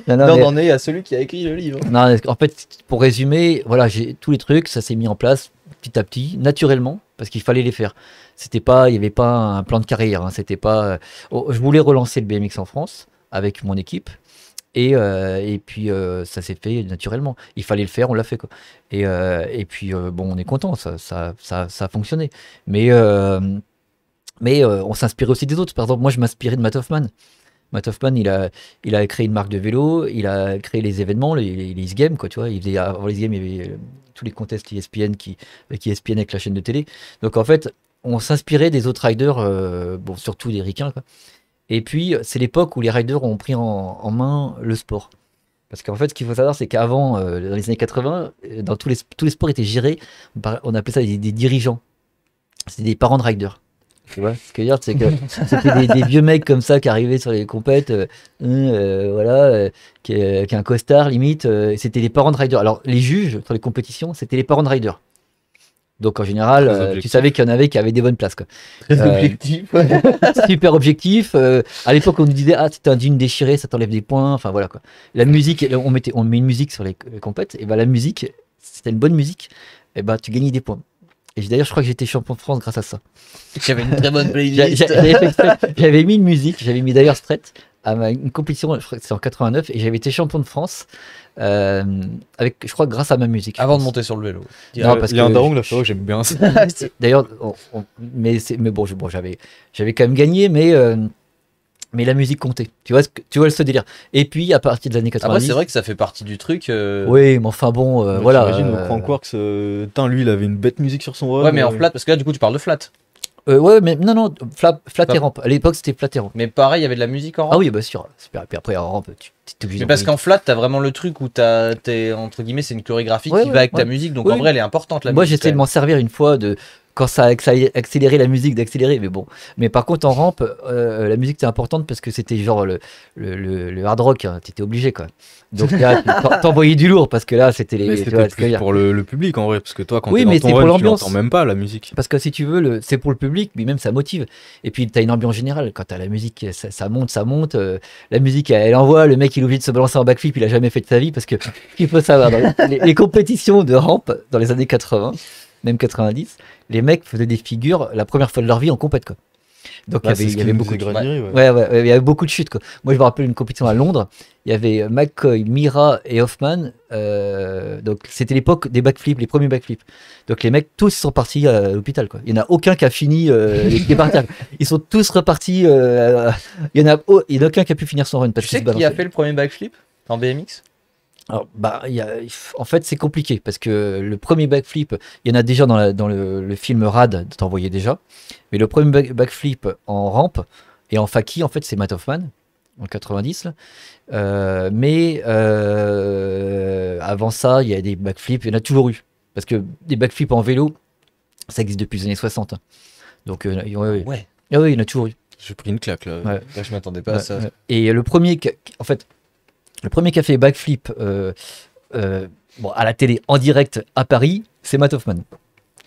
Non, non,
Non,
mais-
on en est à celui qui a écrit le livre.
non, en fait, pour résumer, voilà, j'ai tous les trucs, ça s'est mis en place petit à petit, naturellement, parce qu'il fallait les faire. C'était pas, il n'y avait pas un plan de carrière. Hein, c'était pas. Je voulais relancer le BMX en France avec mon équipe. Et puis ça s'est fait naturellement. Il fallait le faire, on l'a fait quoi. Et puis bon, on est content, ça a fonctionné. Mais on s'inspirait aussi des autres. Par exemple, moi je m'inspirais de Matt Hoffman. Matt Hoffman, il a créé une marque de vélo, il a créé les événements, les X-Games, quoi, tu vois. Avant les Games, il y avait tous les contests ESPN avec ESPN avec la chaîne de télé. Donc en fait, on s'inspirait des autres riders, bon, surtout des ricains, quoi. Et puis, c'est l'époque où les riders ont pris en main le sport. Parce qu'en fait, ce qu'il faut savoir, c'est qu'avant, dans les années 80, dans tous les sports étaient gérés, on appelait ça des dirigeants. C'était des parents de riders. Tu vois ce que je veux dire, c'est que c'était des vieux mecs comme ça qui arrivaient sur les compètes, voilà, qui un costard limite. C'était les parents de riders. Alors, les juges sur les compétitions, c'était les parents de riders. Donc, en général,
Très
tu
objectif.
savais qu'il y en avait qui avaient des bonnes places, quoi.
Très
Euh,
objectif.
Super objectif. À l'époque, on nous disait ah, t'es un jean déchiré, ça t'enlève des points. Enfin voilà quoi. La musique, on met une musique sur les compètes. Et ben la musique, si c'était une bonne musique, et ben tu gagnais des points. Et d'ailleurs, je crois que j'étais champion de France grâce à ça.
J'avais une très bonne
J'a-
playlist.
j'a- J'avais fait exprès. J'avais mis une musique, j'avais mis d'ailleurs Straight à une compétition, je crois que c'est en 89, et j'avais été champion de France avec, je crois, grâce à ma musique. je
Avant de
pense.
monter sur le vélo.
Non, parce
Il y a un
que
daron, là, j'aime bien ça.
D'ailleurs, mais bon, j'avais quand même gagné, mais la musique comptait. Tu vois ce délire. Et puis à partir de l'année
Après,
90.
c'est vrai que ça fait partie du truc.
Oui, mais enfin bon, voilà.
J'imagine le Crank Works, lui, il avait une bête musique sur son run.
Ouais, mais en flat, parce que là, du coup, tu parles de flat.
Ouais, mais non, flat et rampe. À l'époque, c'était flat et rampe.
Mais pareil, il y avait de la musique en
Ah
rampe.
oui, bah sûr. Super. Et puis après, en rampe, tu t'es obligé
Mais
d'en
parce
jouer.
qu'en flat, t'as vraiment le truc où t'es entre guillemets, c'est une chorégraphie
Ouais,
qui
ouais,
va avec ta
ouais.
musique, donc
Oui,
en
oui.
vrai, elle est importante la
Moi,
musique.
j'essayais de m'en servir une fois quand ça a accéléré la musique, d'accélérer, mais bon. Mais par contre, en rampe, la musique c'était importante parce que c'était genre le hard rock, hein, t'étais obligé quoi. Donc là, t'envoyais du lourd parce que là, c'était
Mais
les. tu
c'était
vois ce que je veux
plus
dire.
pour le public en vrai, parce que toi, quand
Oui,
t'es
mais
dans
c'est
ton
pour
run, tu
l'ambiance.
n'entends même pas la musique.
Parce que si tu veux, c'est pour le public, mais même ça motive. Et puis t'as une ambiance générale. Quand t'as la musique, ça monte, ça monte. La musique, elle envoie. Le mec, il est obligé de se balancer en backflip. Il a jamais fait de sa vie parce que il faut savoir. Dans les compétitions de rampe dans les années 80, même 90, les mecs faisaient des figures la première fois de leur vie en compète quoi. Donc
Bah,
il y avait beaucoup de
Granieri,
ouais, il y avait beaucoup de chutes quoi. Moi je me rappelle une compétition à Londres, il y avait McCoy, Mira et Hoffman. Donc c'était l'époque des backflips, les premiers backflips. Donc les mecs tous sont partis à l'hôpital quoi. Il y en a aucun qui a fini les parties. Ils sont tous repartis. Il y en a aucun qui a pu finir son run parce
Tu sais
qu'il se
qui a
balançait.
fait le premier backflip en BMX?
Alors, bah, en fait, c'est compliqué parce que le premier backflip, il y en a déjà dans le film Rad, t'en voyais déjà. Mais le premier backflip en rampe et en faki, en fait, c'est Matt Hoffman en 90. Là. Mais avant ça, il y a des backflips, il y en a toujours eu. Parce que des backflips en vélo, ça existe depuis les années 60. Donc,
Ouais.
Ah oui, il y en a toujours eu.
J'ai pris une claque là.
Ouais.
Là, je m'attendais pas à ça.
Ouais. Et le premier, en fait, le premier qui a fait backflip bon, à la télé en direct à Paris, c'est Matt Hoffman.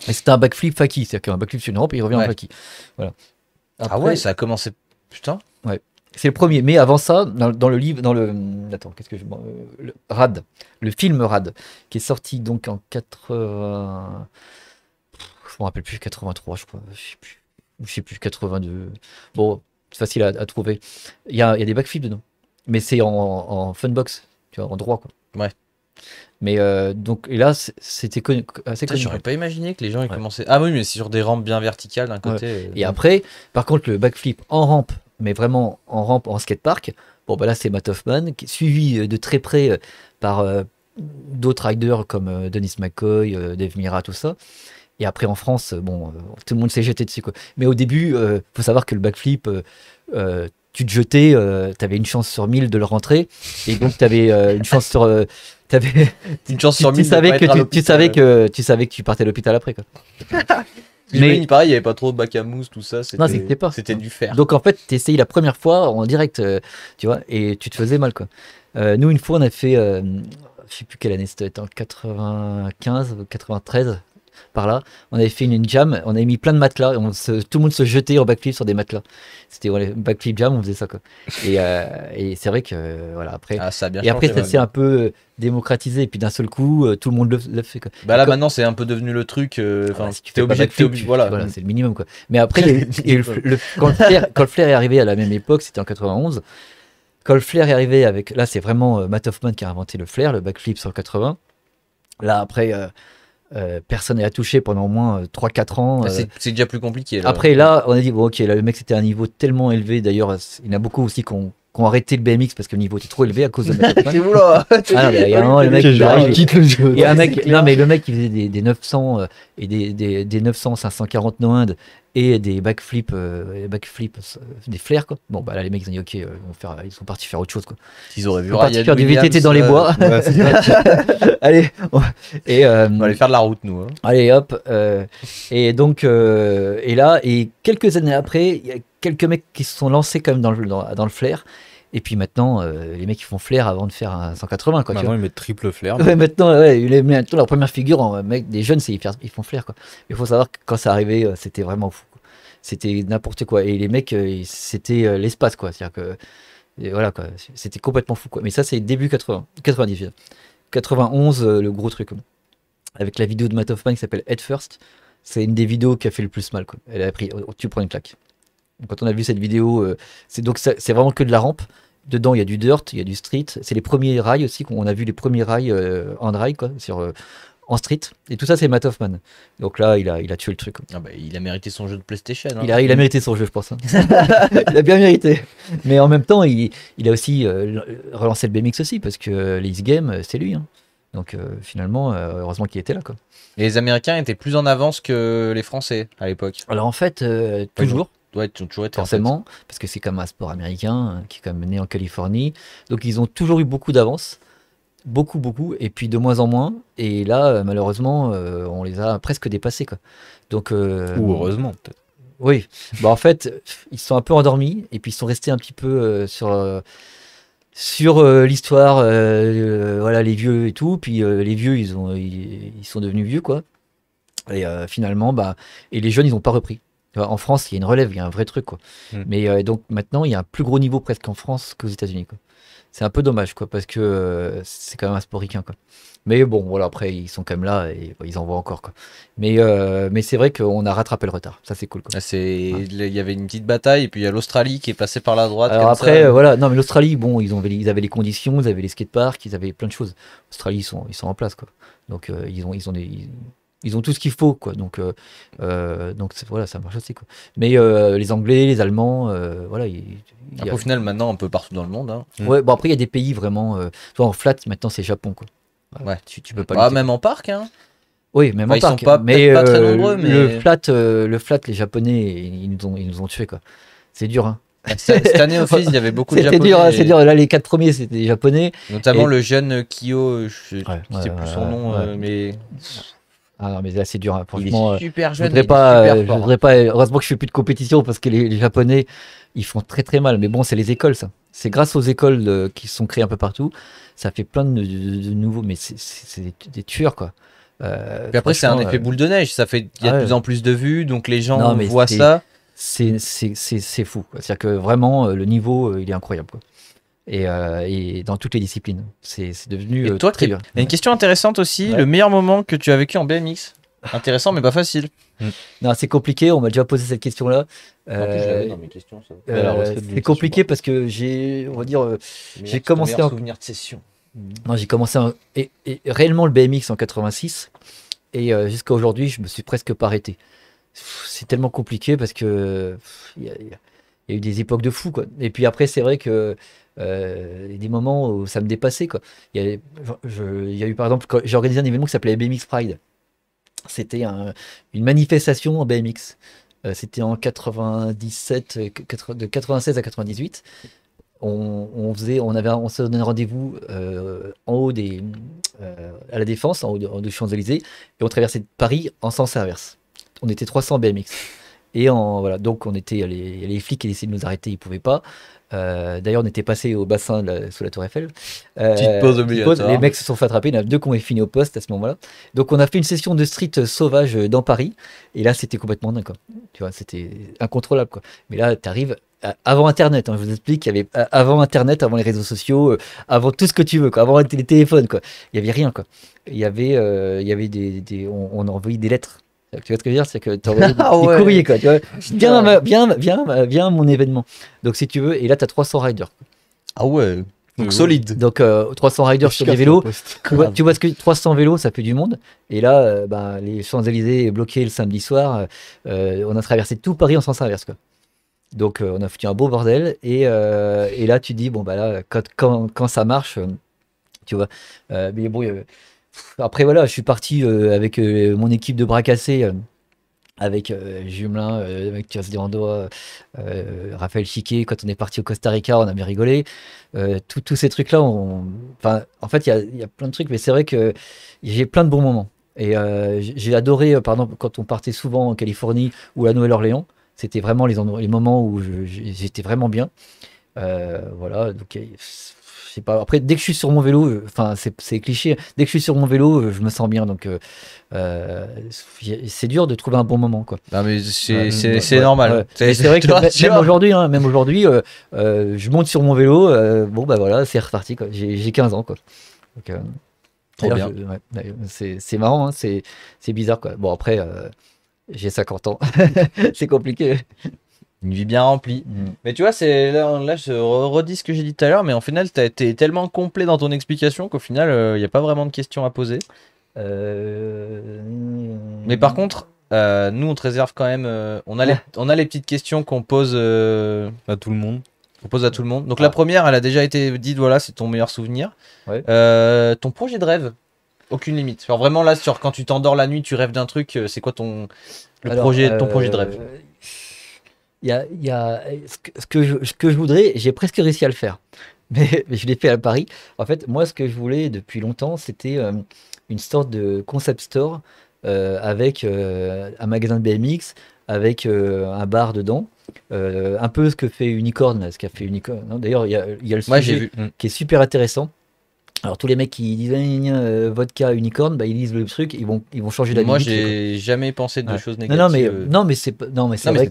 Et c'était un backflip faki, c'est-à-dire qu'un backflip sur une rampe et il revient en
Ouais.
faki. Voilà.
Ah
Après,
ouais, ça a commencé. Putain.
c'est le premier. Mais avant ça, dans le livre, attends, qu'est-ce que le Rad, le film Rad, qui est sorti donc en 80, je me rappelle plus, 83, je crois, je sais plus, 82. Bon, c'est facile à trouver. Il y a des backflips dedans, mais c'est en funbox, tu vois, en droit quoi.
Ouais.
Mais donc, et là, c'était assez
Putain,
connu.
j'aurais pas imaginé que les gens aient
Ouais.
commencé. Ah oui, mais c'est sur des rampes bien verticales d'un côté.
Et après, par contre, le backflip en rampe, mais vraiment en rampe en skatepark, bon, bah là, c'est Matt Hoffman, qui est suivi de très près par d'autres riders comme Dennis McCoy, Dave Mira, tout ça. Et après, en France, bon, tout le monde s'est jeté dessus, quoi. Mais au début, faut savoir que le backflip, tu te jetais, t'avais une chance sur 1000 de le rentrer, et donc t'avais une chance sur. T'avais,
Une chance
tu,
sur
tu
1000 de
savais
pas
que
être à
tu
l'hôpital.
savais que tu savais que tu partais à l'hôpital après, quoi.
Mais pareil, il n'y avait pas trop de bac à mousse, tout ça.
Non, c'était pas.
C'était du fer.
Donc en fait, tu essayes la première fois en direct, tu vois, et tu te faisais mal, quoi. Nous, une fois, on a fait, je sais plus quelle année, c'était en 95 ou 93, par là. On avait fait une jam, on avait mis plein de matelas, et tout le monde se jetait en backflip sur des matelas. C'était backflip jam, on faisait ça, quoi. Et c'est vrai que, voilà, après.
Ah, ça a bien
Et après,
changé,
ça s'est un peu démocratisé, et puis d'un seul coup, tout le monde le fait, quoi.
Bah là, maintenant, c'est un peu devenu le truc. Enfin,
Si tu
t'es
fais pas
obligé,
backflip,
voilà.
c'est le minimum, quoi. Mais après, il y a eu quand le flair est arrivé à la même époque, c'était en 91. Quand le flair est arrivé avec, là, c'est vraiment Matt Hoffman qui a inventé le flair, le backflip sur le 80. Là, après, personne n'a touché pendant au moins 3-4 ans.
C'est déjà plus compliqué. Là.
Après, là, on a dit, bon, ok, là, le mec, c'était un niveau tellement élevé. D'ailleurs, il y en a beaucoup aussi qui ont arrêté le BMX parce que le niveau était trop élevé à cause de Matt Hoffman.
C'est oula.
Ah non, mais il y a un moment, le mec, il arrive,
quitte le jeu.
et un mec, non, mais le mec, il faisait des 900 et des 900, 540 no-hand et des backflips, des flares, quoi. Bon, bah là, les mecs, ils ont dit, ok, ils sont partis faire autre chose, quoi.
Ils auraient vu
Ils sont partis
Ryan
faire du
Williams,
VTT dans les bois.
Ouais, c'est ça.
Allez, et
On va aller faire de la route, nous. Hein.
allez, hop. Et donc, et là, et quelques années après, il y a quelques mecs qui se sont lancés quand même dans le flair. Et puis maintenant, les mecs, ils font flair avant de faire un 180, quoi. Tu
Maintenant,
vois.
ils mettent triple flair.
Ouais, maintenant, maintenant, leur première figure, mec, des jeunes, ils font flair, quoi. Il faut savoir que quand ça arrivait, c'était vraiment fou, quoi. C'était n'importe quoi. Et les mecs, c'était l'espace, quoi. C'est-à-dire que, et voilà, quoi. C'était complètement fou, quoi. Mais ça, c'est début 80, 90. 91, le gros truc, quoi. Avec la vidéo de Matt Hoffman qui s'appelle Head First. C'est une des vidéos qui a fait le plus mal, quoi. Elle a pris, tu prends une claque. Quand on a vu cette vidéo, c'est vraiment que de la rampe. Dedans, il y a du dirt, il y a du street. C'est les premiers rails aussi. On a vu les premiers rails en rail, quoi, en street. Et tout ça, c'est Matt Hoffman. Donc là, il a tué le truc, quoi.
Ah bah, il a mérité son jeu de PlayStation. Hein.
Il a mérité son jeu, je pense. Hein. Il a bien mérité. Mais en même temps, il a aussi relancé le BMX aussi, parce que les X-Games, c'est lui. Hein. Donc finalement, heureusement qu'il était là, quoi.
Et les Américains étaient plus en avance que les Français à l'époque.
Alors en fait, toujours.
Ouais, ils ont toujours été.
Forcément, parce que c'est comme un sport américain qui est quand même né en Californie. Donc ils ont toujours eu beaucoup d'avance, beaucoup, et puis de moins en moins. Et là, malheureusement, on les a presque dépassés, quoi. Donc,
Ou heureusement, peut-être.
oui, bah en fait, ils se sont un peu endormis et puis ils sont restés un petit peu sur l'histoire, voilà, les vieux et tout. Puis les vieux, ils sont devenus vieux, quoi. Et finalement, bah, et les jeunes, ils n'ont pas repris. Tu vois, en France, il y a une relève, il y a un vrai truc, quoi. Mais donc maintenant, il y a un plus gros niveau presque en France qu'aux États-Unis, quoi. C'est un peu dommage, quoi, parce que c'est quand même un sport ricain, quoi. Mais bon, voilà, après, ils sont quand même là et ils en voient encore, quoi. Mais c'est vrai qu'on a rattrapé le retard. Ça, c'est cool, quoi.
Il y avait une petite bataille, et puis il y a l'Australie qui est passée par la droite.
Alors
comme
après,
ça.
voilà, non, mais l'Australie, bon, ils avaient les conditions, ils avaient les skateparks, ils avaient plein de choses. L'Australie, ils sont en place, quoi. Donc, ils ont tout ce qu'il faut, quoi. Donc voilà, ça marche aussi, quoi. Mais les Anglais, les Allemands, voilà.
Après, au final, maintenant, un peu partout dans le monde. Hein.
Ouais, bon, après, il y a des pays vraiment. Toi, en flat, maintenant, c'est Japon, quoi.
Ouais.
Tu peux pas.
Bah,
lutter.
même en parc, hein.
Oui, même
Enfin,
en
ils sont
parc.
pas-
mais
peut-être pas très nombreux, mais-
le flat, les Japonais, ils nous ont tués, quoi. C'est dur, hein.
Cette année, au FIS, il y avait beaucoup de
C'était
Japonais.
dur, hein, c'est dur. Là, les 4 premiers, c'était des Japonais.
Notamment
Et-
le jeune Kyo, je sais
Ouais,
plus son nom,
ouais.
mais
Ah non, mais là, c'est dur, hein.
il
Franchement.
est super
Je
jeune.
voudrais
il est
pas,
super
je
fort.
voudrais pas. Heureusement que je fais plus de compétition parce que les Japonais, ils font très très mal. Mais bon, c'est les écoles, ça. C'est grâce aux écoles qui sont créées un peu partout. Ça fait plein de nouveaux. Mais c'est des tueurs, quoi.
Puis après, c'est un
Franchement,
effet boule de neige. Ça fait, il y a
ah
de
ouais.
plus en plus de vues, donc les gens
Non, mais
voient
c'est-
ça.
c'est fou, quoi. C'est-à-dire que vraiment, le niveau, il est incroyable, quoi. Et dans toutes les disciplines. C'est devenu
Et toi,
très
il y
dur.
a une question intéressante aussi.
Ouais.
Le meilleur moment que tu as vécu en BMX. Intéressant, mais pas facile.
Non, c'est compliqué. On m'a déjà posé cette question-là.
mes questions. Ça.
C'est compliqué parce que on va dire, j'ai commencé en-
souvenir de session.
non, j'ai commencé et réellement le BMX en 86 et jusqu'à aujourd'hui, je me suis presque pas arrêté. C'est tellement compliqué parce que il y a eu des époques de fou, quoi. Et puis après, c'est vrai que il y a des moments où ça me dépassait, quoi. Il y a eu par exemple, j'ai organisé un événement qui s'appelait BMX Pride. C'était une manifestation en BMX. C'était en 97, de 96 à 98. On se donnait rendez-vous en haut à la Défense, en haut de Champs-Élysées, et on traversait Paris en sens inverse. on était 300 BMX. Et voilà, donc on était les flics qui essayaient de nous arrêter, ils pouvaient pas. D'ailleurs, on était passé au bassin sous la Tour Eiffel.
Petite pause obligatoire.
Les mecs se sont fait attraper. Il y en a 2 qui ont fini au poste à ce moment-là. Donc, on a fait une session de street sauvage dans Paris. Et là, c'était complètement dingue, quoi. Tu vois, c'était incontrôlable, quoi. Mais là, tu arrives avant Internet. Hein, je vous explique, il y avait avant Internet, avant les réseaux sociaux, avant tout ce que tu veux, quoi. Avant les téléphones, quoi. Il y avait rien, quoi. Il y avait on envoyait des lettres. Tu vois ce que je veux dire, c'est que tu envoies des courriers, quoi. Tu vois, viens à mon événement. Donc si tu veux, et là tu as 300 riders.
Ah ouais, donc solide.
Donc 300 riders sur des vélos. Tu vois ce que 300 vélos, ça fait du monde. Et là, les Champs-Élysées bloqués le samedi soir. On a traversé tout Paris en sens inverse, quoi. Donc on a foutu un beau bordel. Et là tu dis, bon bah là, quand ça marche, tu vois. Mais bon. Après voilà, je suis parti avec mon équipe de bras cassés, avec Jumelin, avec Thias Durando, Raphaël Chiquet. Quand on est parti au Costa Rica, on a bien rigolé. Tous ces trucs-là, enfin, en fait, il y a plein de trucs, mais c'est vrai que j'ai plein de bons moments. Et j'ai adoré, par exemple, quand on partait souvent en Californie ou à Nouvelle-Orléans, c'était vraiment les moments où j'étais vraiment bien. Voilà, donc je sais pas. Après, dès que je suis sur mon vélo, enfin, c'est cliché. Dès que je suis sur mon vélo, je me sens bien. Donc, c'est dur de trouver un bon moment, quoi.
Non, mais c'est normal.
Ouais. C'est vrai que même aujourd'hui, je monte sur mon vélo. Bon, bah voilà, c'est reparti, quoi. J'ai 15 ans, quoi. Donc,
trop bien.
C'est marrant, hein, c'est bizarre, quoi. Bon, après, j'ai 50 ans. C'est compliqué.
Une vie bien remplie. Mais tu vois, c'est là je redis ce que j'ai dit tout à l'heure, mais en final, tu as été tellement complet dans ton explication qu'au final, il n'y a pas vraiment de questions à poser. Mais par contre, nous, on te réserve quand même. On a les petites questions qu'on pose
à tout le monde.
On pose à tout le monde. Donc la première, elle a déjà été dite, voilà, c'est ton meilleur souvenir.
Ouais.
Ton projet de rêve, aucune limite. Genre vraiment là, quand tu t'endors la nuit, tu rêves d'un truc, c'est quoi ton projet de rêve?
Il y a ce que je voudrais, j'ai presque réussi à le faire, mais je l'ai fait à Paris. En fait, moi, ce que je voulais depuis longtemps, c'était une sorte de concept store avec un magasin de BMX, avec un bar dedans. Un peu ce que fait Unicorn, ce qu'a fait Unicorn. D'ailleurs, il y a le sujet qui est super intéressant. Alors tous les mecs qui disent vodka unicorn, bah, ils lisent le truc, ils vont changer d'avis.
Moi j'ai jamais pensé de choses négatives.
Non mais c'est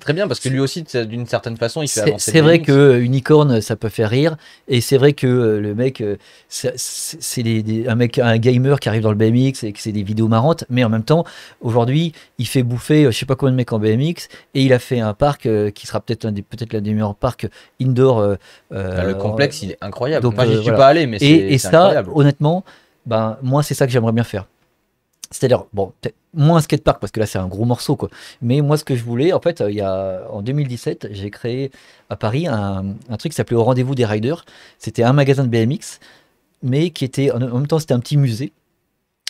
très bien parce que lui aussi d'une certaine façon il fait avancer.
C'est vrai que unicorn ça peut faire rire et c'est vrai que le mec c'est un gamer qui arrive dans le BMX et que c'est des vidéos marrantes, mais en même temps aujourd'hui il fait bouffer je sais pas combien de mecs en BMX et il a fait un parc qui sera peut-être l'un des meilleurs parcs indoor.
Le complexe il est incroyable.
Donc,
moi j'y suis pas allé mais c'est incroyable.
Honnêtement, moi c'est ça que j'aimerais bien faire. C'est-à-dire, bon, moins un skatepark parce que là c'est un gros morceau, quoi. Mais moi ce que je voulais, en fait, en 2017, j'ai créé à Paris un truc qui s'appelait Au Rendez-vous des Riders. C'était un magasin de BMX, mais qui était en même temps c'était un petit musée.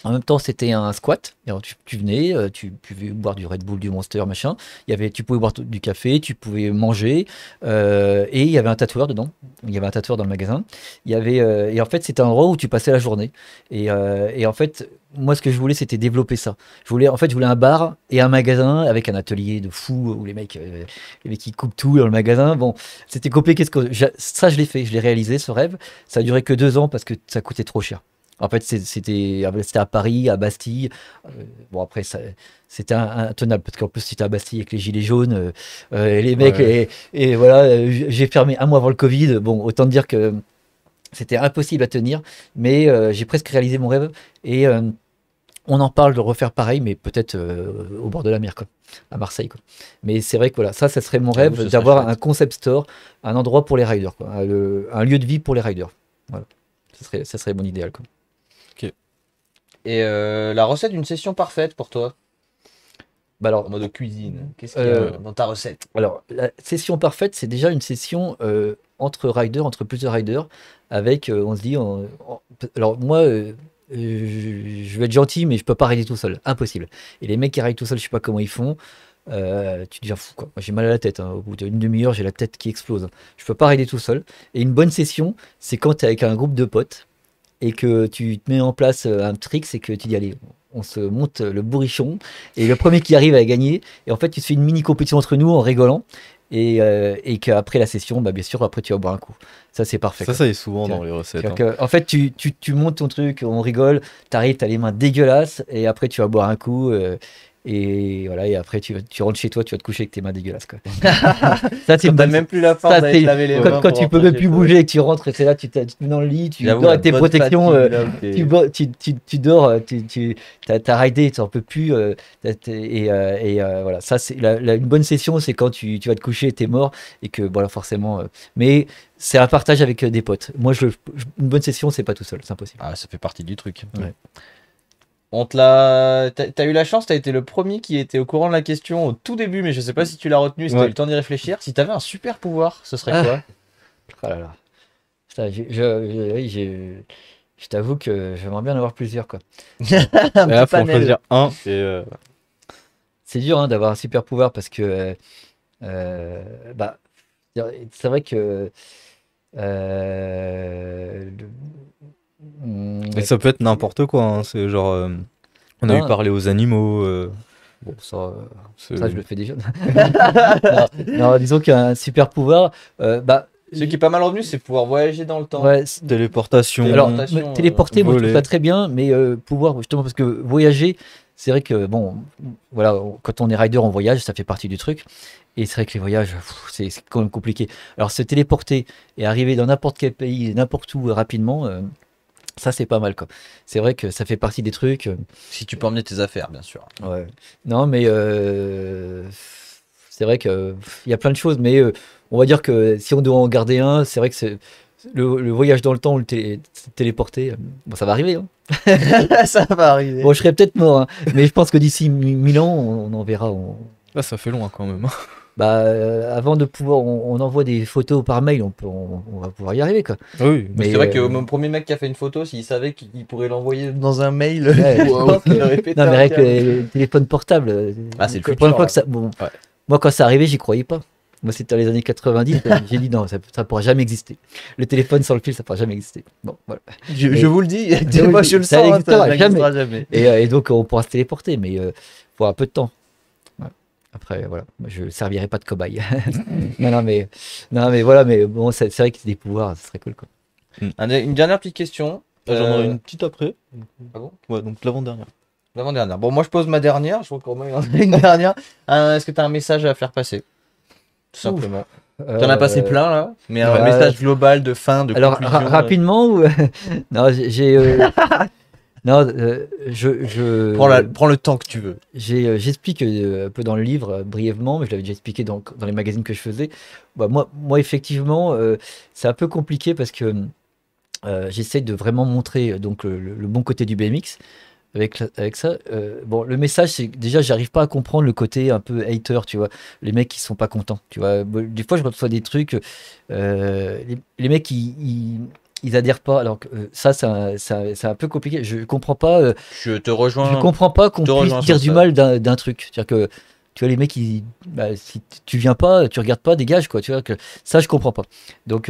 En même temps, c'était un squat. Alors, tu venais, tu pouvais boire du Red Bull, du Monster, machin. Tu pouvais boire du café, tu pouvais manger. Et il y avait un tatoueur dedans. Il y avait un tatoueur dans le magasin. Et en fait, c'était un endroit où tu passais la journée. Et en fait, moi, ce que je voulais, c'était développer ça. Je voulais un bar et un magasin avec un atelier de fou où les mecs qui coupent tout dans le magasin. Bon, c'était compliqué. Ça, je l'ai fait, je l'ai réalisé, ce rêve. Ça a duré que 2 ans parce que ça coûtait trop cher. En fait, c'était à Paris, à Bastille. Bon, après, c'était intenable parce qu'en plus, c'était à Bastille avec les gilets jaunes. Les mecs, et voilà, j'ai fermé un mois avant le Covid. Bon, autant dire que c'était impossible à tenir, mais j'ai presque réalisé mon rêve. Et on en parle de refaire pareil, mais peut-être au bord de la mer, quoi, à Marseille, quoi. Mais c'est vrai que voilà, ça serait mon rêve d'avoir un concept store, un endroit pour les riders, quoi, un lieu de vie pour les riders. Voilà, ça serait mon idéal, quoi.
Et la recette d'une session parfaite pour toi? Alors, en mode cuisine, qu'est-ce qu'il y a dans ta recette? Alors,
la session parfaite, c'est déjà une session entre plusieurs riders, avec, on se dit, alors moi, je vais être gentil, mais je peux pas rider tout seul, impossible. Et les mecs qui rident tout seul, je sais pas comment ils font. Tu deviens fou, quoi. Moi, j'ai mal à la tête, hein. Au bout d'une demi-heure, j'ai la tête qui explose. Je peux pas rider tout seul. Et une bonne session, c'est quand tu es avec un groupe de potes et que tu te mets en place un trick, c'est que tu dis allez, on se monte le bourrichon et le premier qui arrive à gagner. Et en fait, tu te fais une mini compétition entre nous en rigolant. Et qu'après la session, bah, bien sûr, après tu vas boire un coup. Ça, c'est parfait.
Ça est souvent
Tiens.
dans les recettes.
En fait, tu montes ton truc, on rigole, t'arrives, t'as les mains dégueulasses, et après tu vas boire un coup, et voilà, et après tu rentres chez toi, tu vas te coucher avec tes mains dégueulasses, quoi. Ça, c'est
T'as même plus la force
ça,
d'aller
c'est-
te laver les mains.
quand
pour
tu peux
rentrer
même
chez
plus
toi.
bouger et que tu rentres, et c'est là, tu te mets dans le lit, tu
J'avoue,
dors
la
avec tes
bonne
protections,
fatigue, là, où
tu dors, t'as raidé, tu n'en peux plus, voilà. Ça, c'est une bonne session, c'est quand tu vas te coucher, t'es mort, et que voilà, forcément. Mais c'est un partage avec des potes. Moi, une bonne session, c'est pas tout seul, c'est impossible.
Ah, ça fait partie du truc.
Ouais.
T'as eu la chance, t'as été le premier qui était au courant de la question au tout début, mais je sais pas si tu l'as retenu, si t'as eu
Ouais.
le temps d'y réfléchir. Si t'avais un super pouvoir, ce serait
Ah.
quoi?
Oh là là. Putain, oui, je t'avoue que j'aimerais bien en avoir plusieurs, quoi.
Un
Là,
petit
faut en
panel.
choisir un.
C'est dur, hein, d'avoir un super pouvoir parce que bah, c'est vrai que
Et ça peut être n'importe quoi. Hein. C'est genre. On a eu
Ah.
parlé aux animaux.
bon, ça,
c'est-
je le fais déjà. non, disons qu'un super pouvoir, bah,
Ce qui est pas mal revenu, c'est pouvoir voyager dans le temps.
ouais,
Téléportation.
alors,
Téléportation,
téléporter, moi je trouve
voler.
ça très bien, mais pouvoir, justement, parce que voyager, c'est vrai que, bon, voilà, quand on est rider, on voyage, ça fait partie du truc. Et c'est vrai que les voyages, c'est quand même compliqué. Alors, se téléporter et arriver dans n'importe quel pays, n'importe où rapidement, ça c'est pas mal, quoi. C'est vrai que ça fait partie des trucs.
Si tu peux emmener tes affaires, bien sûr.
Ouais. Non, mais c'est vrai qu'il y a plein de choses, mais on va dire que si on doit en garder un, c'est vrai que c'est le voyage dans le temps ou se téléporter, bon, ça va arriver, hein.
Ça va arriver.
Bon, je serais peut-être mort, hein, mais je pense que d'ici 1000 ans, on en verra.
Là, ça fait loin quand même.
Bah, avant de pouvoir, on envoie des photos par mail, on va pouvoir y arriver, quoi.
Oui.
Mais
C'est vrai que mon premier mec qui a fait une photo, s'il savait qu'il pourrait l'envoyer dans un mail,
Ouais.
je pense qu'il aurait pété
Non, mais
un
avec
câble.
les téléphones portables,
Ah, c'est le
la
futur,
première fois
là.
que ça, bon,
Ouais.
moi, quand c'est arrivé, j'y croyais pas. Moi, c'était dans les années 90, j'ai dit non, ça pourra jamais exister. Le téléphone sans le fil, ça pourra jamais exister. Bon, voilà.
Je vous le dis,
oui,
moi je le
ça
sens, hein,
n'existera
ça n'existera jamais.
Et donc, on pourra se téléporter, mais pour un peu de temps. Voilà. Après, voilà, moi, je ne servirai pas de cobaye. non, mais voilà, mais bon, c'est vrai que c'est des pouvoirs, ce serait cool, quoi.
Une dernière petite question.
J'en aurai une petite après.
Ah bon?
Ouais, donc l'avant-dernière.
L'avant-dernière. Bon, moi je pose ma dernière, je vois qu'on en a une dernière. Est-ce que tu as un message à faire passer? Tout simplement. T'en as passé plein là, mais un
ouais.
message global de fin, de
Alors,
conclusion.
rapidement, ou... non, non, je...
Prends le temps que tu veux.
J'explique un peu dans le livre, brièvement, mais je l'avais déjà expliqué dans les magazines que je faisais. Bah, moi, effectivement, c'est un peu compliqué parce que j'essaie de vraiment montrer donc, le bon côté du BMX. Avec ça, bon, le message, c'est que déjà, j'arrive pas à comprendre le côté un peu hater, tu vois. Les mecs qui sont pas contents, tu vois. Des fois, je reçois des trucs, les mecs, ils adhèrent pas. Alors que ça, c'est un peu compliqué. Je comprends pas.
Je te rejoins.
Je comprends pas qu'on
te
puisse
rejoins
dire
sur
du
ça.
mal d'un truc. C'est-à-dire que tu vois les mecs, si tu viens pas, tu regardes pas, dégage quoi. Tu vois que ça, je comprends pas. Donc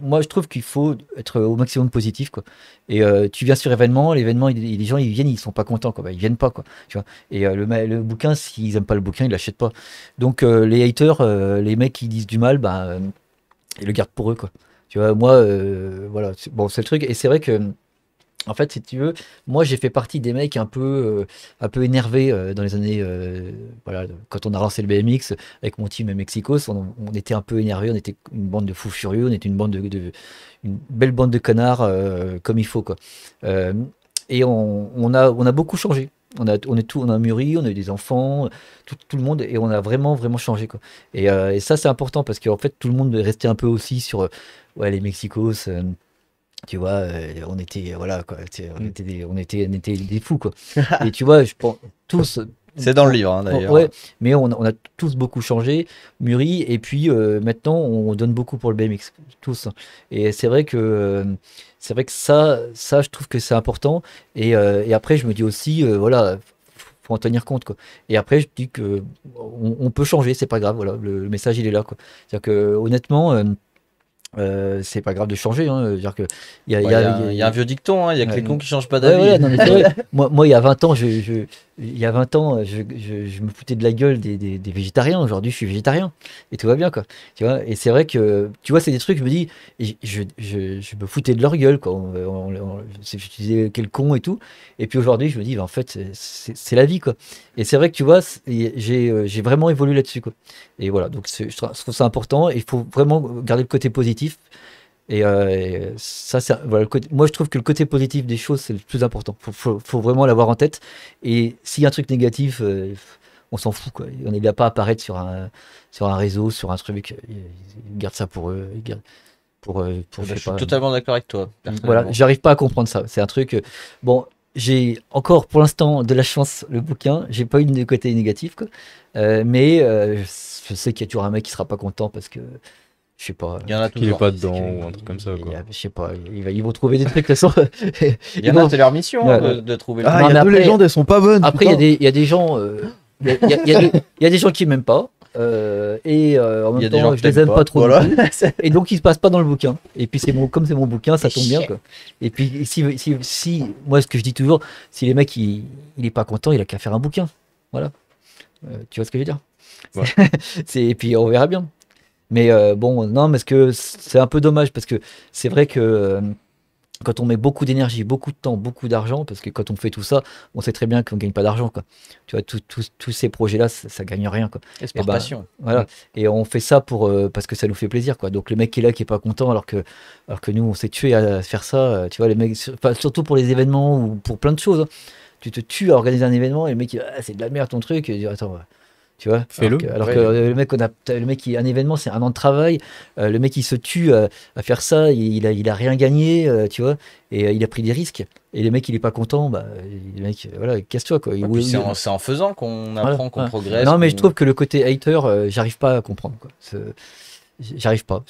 moi, je trouve qu'il faut être au maximum positif quoi. Et tu viens sur l'événement, les gens ils viennent, ils sont pas contents quoi. Bah, ils viennent pas quoi. Tu vois. Et le bouquin, s'ils aiment pas le bouquin, ils l'achètent pas. Donc les haters, les mecs qui disent du mal, bah ils le gardent pour eux quoi. Tu vois, moi, voilà, bon, c'est le truc. Et c'est vrai que en fait, si tu veux, moi j'ai fait partie des mecs un peu énervés dans les années, voilà, quand on a lancé le BMX avec mon team Mexicos, on était un peu énervés, on était une bande de fous furieux, on était une une belle bande de connards comme il faut quoi. Et on a beaucoup changé. On a mûri, on a eu des enfants, tout le monde, et on a vraiment changé quoi. Et ça c'est important parce qu'en fait tout le monde est resté un peu aussi sur ouais, les Mexicos. Tu vois, on était voilà quoi, on était des fous quoi. Et tu vois, je pense tous.
C'est dans le livre hein, d'ailleurs.
Ouais, mais on a tous beaucoup changé, mûri, et puis maintenant on donne beaucoup pour le BMX, tous. Et c'est vrai que ça, je trouve que c'est important. Et après, je me dis aussi, voilà, faut en tenir compte quoi. Et après, je dis que on peut changer, c'est pas grave. Voilà, le message il est là quoi. C'est-à-dire que honnêtement. c'est pas grave de changer. Hein. Dire que il y a,
Bah, il y a un vieux dicton, hein, il y a que les cons qui changent pas
Ouais,
d'avis.
ouais, non, mais c'est vrai. Moi, il y a 20 ans, il y a 20 ans, je me foutais de la gueule des végétariens. Aujourd'hui, je suis végétarien. Et tout va bien, quoi. Tu vois, et c'est vrai que, tu vois, c'est des trucs, je me dis, et je me foutais de leur gueule, quoi. Je disais quel con et tout. Et puis aujourd'hui, je me dis, bah, en fait, c'est la vie, quoi. Et c'est vrai que, tu vois, j'ai vraiment évolué là-dessus, quoi. Et voilà, donc je trouve ça important. Et il faut vraiment garder le côté positif. Et ça, voilà, moi je trouve que le côté positif des choses, c'est le plus important. Faut vraiment l'avoir en tête. Et s'il y a un truc négatif, on s'en fout, quoi. On n'est là pas à apparaître sur un réseau, sur un truc. Ils gardent ça pour eux. Ils gardent pour
Bah,
je
je
sais
suis
pas.
totalement d'accord avec toi.
Voilà,
Personnellement.
j'arrive pas à comprendre ça. C'est un truc. Bon, j'ai encore pour l'instant de la chance le bouquin. J'ai pas eu de côté négatif, quoi. Mais je sais qu'il y a toujours un mec qui sera pas content parce que je sais pas.
Il y en a
Qu'il est
toujours.
pas
C'est
dedans
que-
ou un truc comme ça, quoi.
je sais pas, ils vont trouver des trucs de toute façon.
Il y en a, c'est leur mission
Ouais.
de trouver le
Ah,
Ah,
Non,
il y
mais
a deux
après-
légendes, elles sont pas bonnes.
Après, il y a des gens, il y a des gens qui m'aiment pas, et en
Il y a
même
des gens
temps,
que
je les
t'aimes
aime
pas.
pas trop.
Voilà.
non plus. Et donc, ils se passent pas dans le bouquin. Et puis, comme c'est mon bouquin, ça tombe bien, quoi. Et puis, moi, ce que je dis toujours, si les mecs, il est pas content, il a qu'à faire un bouquin. Voilà. Tu vois ce que je veux dire?
Ouais.
Et puis, on verra bien. Mais bon, non, parce que c'est un peu dommage, parce que c'est vrai que quand on met beaucoup d'énergie, beaucoup de temps, beaucoup d'argent, parce que quand on fait tout ça, on sait très bien qu'on gagne pas d'argent, quoi. Tu vois, tous ces projets-là, ça gagne rien, quoi.
Et c'est par
ben,
passion.
Voilà. Et on fait ça parce que ça nous fait plaisir, quoi. Donc le mec qui est là, qui est pas content, alors que nous, on s'est tué à faire ça. Tu vois, les mecs, enfin, surtout pour les événements ou pour plein de choses, hein. Tu te tues à organiser un événement et le mec, il dit, ah, c'est de la merde ton truc. Et il dit, attends, tu vois,
Fais-le.
alors que
Ouais.
le mec qui un événement, c'est un an de travail. Le mec, il se tue à faire ça, il a rien gagné, tu vois, et il a pris des risques. Et le mec, il est pas content, bah, le mec, voilà, casse-toi, quoi.
Et puis c'est en faisant qu'on
Voilà,
apprend, qu'on
voilà.
progresse.
Non, mais je
qu'on-
trouve que le côté hater, j'arrive pas à comprendre, quoi. J'arrive pas.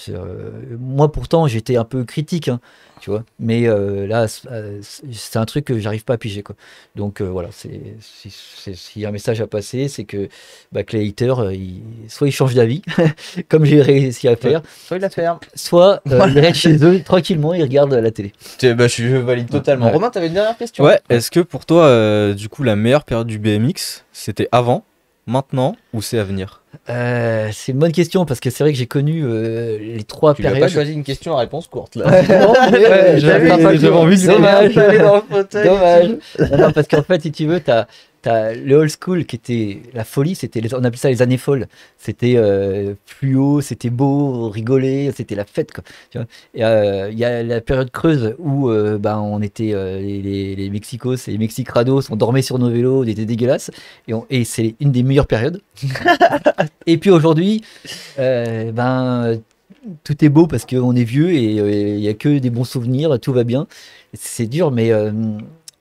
Moi, pourtant, j'étais un peu critique, hein, tu vois. Mais là, c'est un truc que j'arrive pas à piger, quoi. Donc voilà, s'il y a un message à passer, c'est que les haters, soit ils changent d'avis, comme j'ai réussi à faire,
Faut la faire.
soit ils restent chez eux tranquillement, ils regardent la télé.
Bah, je valide totalement.
Ouais.
Romain, t'avais une dernière question?
Ouais, est-ce que pour toi, du coup, la meilleure période du BMX, c'était avant, maintenant ou c'est à venir?
C'est une bonne question parce que c'est vrai que j'ai connu les trois
Tu n'as
périodes.
pas choisi une question à réponse courte là.
Non, mais,
j'avais envie de-
Dommage.
Dans le fauteuil.
Dommage. Non, parce qu'en fait, si tu veux, t'as le old school qui était la folie, on appelait ça les années folles. C'était fluo, c'était beau, rigoler, c'était la fête, quoi. Tu vois. Et il y a la période creuse où on était les Mexicos et les Mexicrados, on dormait sur nos vélos, on était dégueulasses. Et c'est une des meilleures périodes. Et puis aujourd'hui, tout est beau parce qu'on est vieux et il n'y a que des bons souvenirs, tout va bien. C'est dur, mais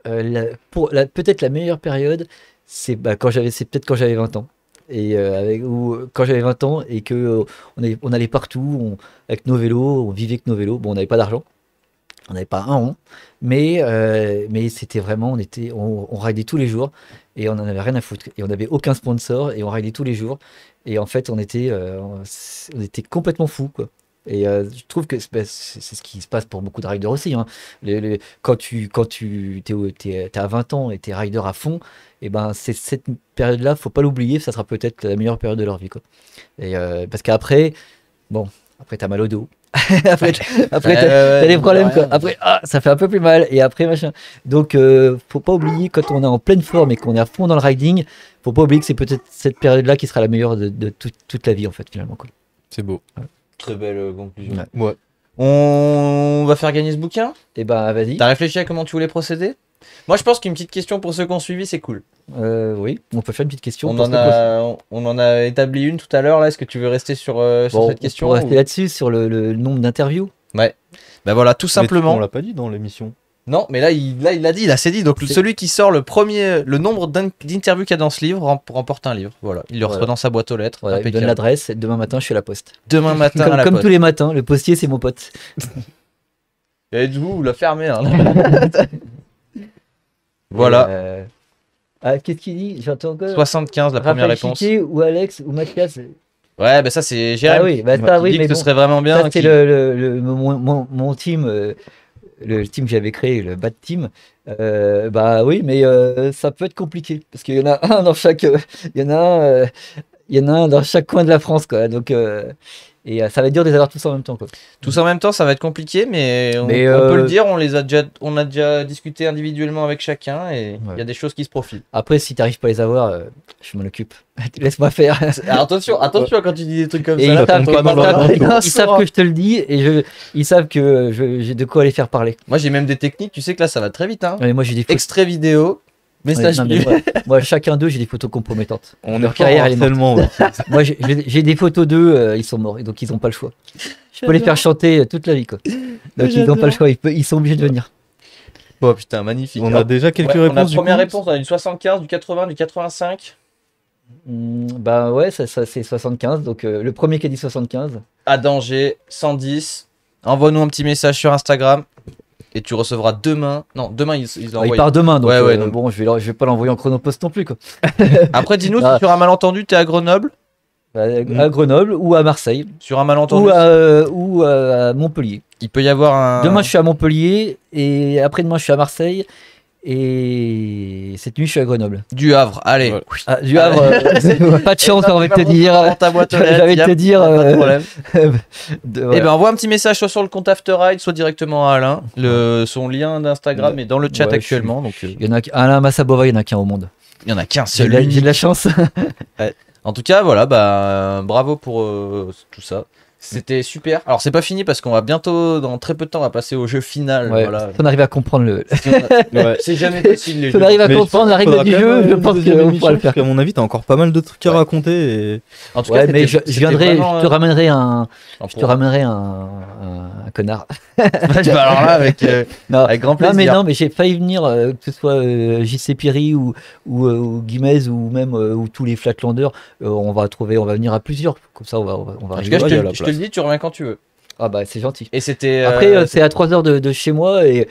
peut-être la meilleure période, c'est peut-être quand j'avais 20 ans. Et quand j'avais 20 ans et que on allait partout avec nos vélos, on vivait avec nos vélos. Bon, on n'avait pas d'argent, on n'avait pas un rond, mais c'était vraiment, on raidait tous les jours et on n'en avait rien à foutre. Et on n'avait aucun sponsor et on raidait tous les jours. Et en fait, on était complètement fous, quoi. Et je trouve que c'est ce qui se passe pour beaucoup de riders aussi, hein. Quand tu t'es à 20 ans et t'es rider à fond, et ben c'est cette période-là, faut pas l'oublier, ça sera peut-être la meilleure période de leur vie, quoi. Et parce qu'après, après t'as mal au dos. après t'as des problèmes, quoi. Après, ça fait un peu plus mal. Et après, machin. Donc, faut pas oublier, quand on est en pleine forme et qu'on est à fond dans le riding, faut pas oublier que c'est peut-être cette période-là qui sera la meilleure de toute la vie, en fait, finalement, quoi.
C'est beau.
Très belle conclusion.
Ouais.
Ouais.
On va faire gagner ce bouquin.
Et bah, vas-y.
T'as réfléchi à comment tu voulais procéder? Moi, je pense qu'une petite question pour ceux qui ont suivi, c'est cool.
Oui, on peut faire une petite question.
On en a établi une tout à l'heure. Là, est-ce que tu veux rester sur cette question?
On va rester là-dessus, sur le nombre d'interviews.
Ouais. Bah voilà, tout
Mais
simplement.
on l'a pas dit dans l'émission.
Non, mais là, il l'a dit, là, c'est dit. Donc, celui qui sort le nombre d'interviews qu'il y a dans ce livre remporte un livre. Voilà, il le reçoit dans sa boîte aux lettres.
Voilà, il donne l'adresse. Et demain matin, je suis à la poste.
Demain matin à la
Comme
poste.
tous les matins, le postier, c'est mon pote.
Et du coup, vous la fermez. Hein. Voilà.
Qu'est-ce qu'il dit? J'entends encore.
75, la première
Raphaël
réponse.
Chiquet ou Alex ou Mathias.
Ouais, bah ça c'est Jérémy.
Ah oui, bah
qui
ça, oui,
dit
mais
que ce
bon,
serait vraiment bien.
ça c'est
qu'il-
mon team, le team que j'avais créé, le Bad Team. Bah oui, mais ça peut être compliqué parce qu'il y en a un dans chaque, il y en a un, il y en a un dans chaque coin de la France, quoi. Donc ça va être dur de les avoir tous en même temps, quoi.
Tous en même temps, ça va être compliqué, mais on,
Mais,
on peut le dire, on a déjà discuté individuellement avec chacun et il
Ouais.
y a des choses qui se profilent.
Après, si t'arrives pas à les avoir, je m'en occupe. Laisse-moi faire.
Alors, attention quand tu dis des trucs comme
Et
ça.
ils
là,
savent,
t'entends pas dans le
ils
radio.
savent que je te le dis et ils savent que j'ai de quoi les faire parler.
Moi j'ai même des techniques, tu sais que là ça va très vite. Hein.
Ouais, moi j'ai des photos.
Extrait vidéo, message
Ouais, non, mais
privé.
moi, chacun d'eux, j'ai des photos compromettantes.
On
Leur
est
carrière, elle est morte.
tellement.
Moi, j'ai des photos d'eux, ils sont morts, et donc ils n'ont pas le choix. Je peux les faire chanter toute la vie, quoi. Donc ils n'ont pas le choix, ils sont obligés de venir.
Oh putain, magnifique.
On a
Alors,
déjà quelques
ouais, on a
réponses. du
première
coup.
réponse, on a du 75, du 80, du 85.
Bah ouais, ça c'est 75, donc le premier qui a dit 75.
À danger, 110. Envoie-nous un petit message sur Instagram et tu recevras demain. Non, demain ils
Bah, il
envoient.
part demain, donc,
Ouais, donc-
bon, je vais pas l'envoyer en chronopost non plus, quoi.
Après, dis-nous
Ah.
si sur un malentendu t'es à Grenoble.
À Grenoble ou à Marseille
Sur un malentendu,
ou à Montpellier.
il peut y avoir un.
Demain, je suis à Montpellier et après-demain, je suis à Marseille. Et cette nuit, je suis à Grenoble.
Du Havre, allez.
Ouais.
Ah, du Havre, pas de chance, on va te dire.
Dans ta boîte aux lettres,
J'allais
y a
te dire.
pas de problème.
Voilà.
Eh ben, envoie un petit message soit sur le compte Afterride, soit directement à Alain. Son lien d'Instagram est dans le chat
Ouais,
actuellement. Donc,
Il y en a Alain Massabova, il y en a qu'un au monde.
il y en a qu'un
J'ai
seul.
j'ai de la chance.
En tout cas, voilà, bah, bravo pour tout ça. C'était super. Alors, c'est pas fini parce qu'on va bientôt, dans très peu de temps, on va passer au jeu final.
Ouais,
Voilà.
si on arrive à comprendre le.
Ouais.
C'est jamais facile les
Si on
jeux.
arrive à
Mais
comprendre la règle
faudra
du
quand même
jeu, je
une
pense
deuxième
qu'on
émission,
pourra le faire.
parce qu'à mon avis, t'as encore pas mal de trucs à
Ouais.
raconter. Et...
En tout
Ouais,
cas,
mais
c'était
viendrai,
vraiment,
je te ramènerai
enfin,
je te ramènerai un connard.
bah, alors là,
Non,
avec grand plaisir.
non, mais j'ai failli venir, que ce soit JC Piri ou Guimez ou même ou tous les Flatlanders, on va venir à plusieurs. Comme ça, on va
En tout
rigoler.
cas,
il y a la
je te
place.
le dis, tu reviens quand tu veux.
Ah bah c'est gentil.
Et c'était.
Après, c'est à 3 heures de chez moi et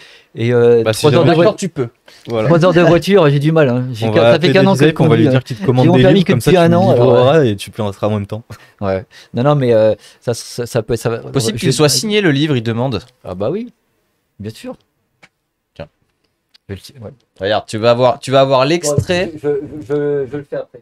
Bah, si
3 heures de
jamais-
voiture.
quand tu peux.
Voilà.
3 heures de voiture, j'ai du mal. Hein.
On va
Ça fait qu'un an que je
qu'on va lui
conduis,
dire qu'il te commande
J'ai mon
des
permis
livres,
que
comme ça
depuis
tu
un
me
an, alors,
livreras et tu planteras en même temps.
Ouais. Non, mais ça peut être.
Possible qu'il soit signé le livre, il demande.
Ah bah oui, bien sûr.
Tiens.
Ouais.
Regarde, tu vas avoir l'extrait.
Je le fais après.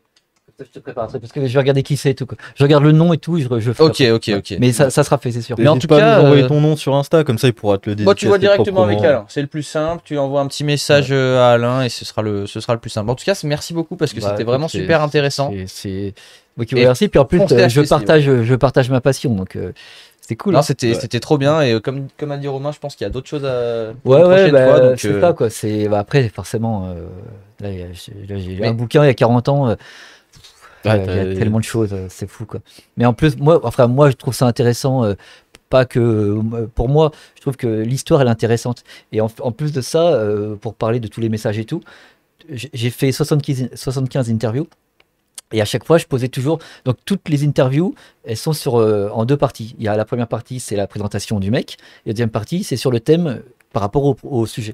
Je te prépare après, parce que je vais regarder qui c'est et tout, quoi. Je regarde le nom et tout, je ferai
Ok,
après.
ok.
Mais ça sera fait, c'est sûr.
Mais en
N'hésite
tout
pas
cas,
à nous envoyer ton nom sur Insta, comme ça il pourra te le
Moi, tu vois
dédicacer
directement avec
proprement.
Alain. C'est le plus simple. Tu envoies un petit message à Alain et ce sera le plus simple. En tout cas, merci beaucoup parce que
Bah,
c'était
écoute,
vraiment super intéressant.
C'est moi qui vous
Et
remercie. Puis en plus,
foncez acheter
je partage ma passion, donc c'est cool.
Non,
hein.
c'était trop bien et comme a dit Romain, je pense qu'il y a d'autres choses à pour
Ouais,
une
ouais,
prochaine
bah,
fois. Donc,
c'est ça, quoi. Après, forcément, là, j'ai lu un bouquin il y a 40 ans.
Ouais,
Il y a tellement de choses, c'est fou, quoi. Mais en plus, moi, je trouve ça intéressant. Pas que pour moi, je trouve que l'histoire elle est intéressante. Et en plus de ça, pour parler de tous les messages et tout, j'ai fait 75 interviews. Et à chaque fois, je posais toujours. Donc, toutes les interviews, elles sont en 2 parties. Il y a la première partie, c'est la présentation du mec. Et la deuxième partie, c'est sur le thème par rapport au sujet.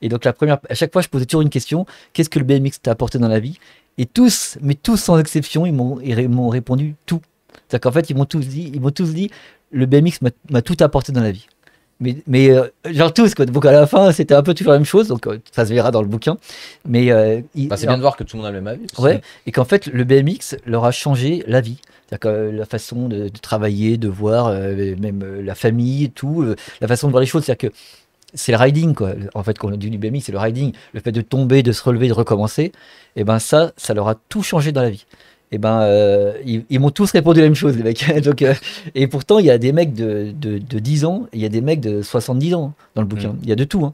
Et donc, à chaque fois, je posais toujours une question. Qu'est-ce que le BMX t'a apporté dans la vie? Et tous, mais tous sans exception, ils m'ont répondu tout. C'est-à-dire qu'en fait, ils m'ont tous dit, le BMX m'a tout apporté dans la vie. Mais genre tous, quoi. Donc à la fin, c'était un peu toujours la même chose. Donc ça se verra dans le bouquin. Mais
c'est bien de voir que tout le monde a le même avis.
ouais, et qu'en fait, le BMX leur a changé la vie. C'est-à-dire que la façon de travailler, de voir, même la famille et tout, la façon de voir les choses. C'est-à-dire que c'est le riding, quoi. En fait, quand on dit du BMX, c'est le riding. Le fait de tomber, de se relever, de recommencer. Et ben ça leur a tout changé dans la vie. Et ben ils m'ont tous répondu la même chose, les mecs. Donc, et pourtant, il y a des mecs de 10 ans, et il y a des mecs de 70 ans dans le bouquin. Il y a de tout. Hein.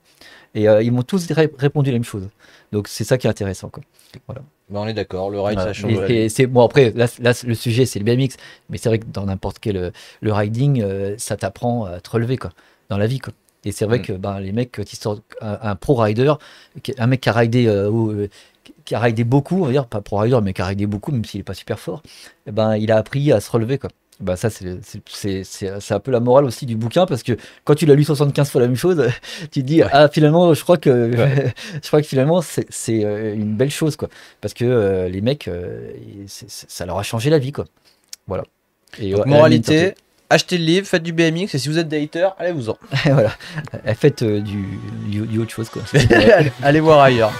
Et ils m'ont tous répondu la même chose. Donc c'est ça qui est intéressant, quoi. Voilà.
Bah, on est d'accord, le ride
Voilà.
ça change.
Et c'est bon, après là, le sujet c'est le BMX, mais c'est vrai que dans n'importe quel le riding, ça t'apprend à te relever, quoi, dans la vie, quoi. Et c'est vrai que les mecs qui sortent un pro rider, un mec qui a ridé qui a ridé beaucoup, on va dire, pas pro rider, mais qui a ridé beaucoup, même s'il est pas super fort, et ben il a appris à se relever, quoi. Ben ça c'est un peu la morale aussi du bouquin, parce que quand tu l'as lu 75 fois la même chose, tu te dis ah finalement je crois que finalement c'est une belle chose, quoi, parce que les mecs ça leur a changé la vie, quoi. Voilà. Et
Donc, moralité, achetez le livre, faites du BMX et si vous êtes des haters, allez-vous-en.
voilà. Faites du autre chose quoi.
Allez voir ailleurs.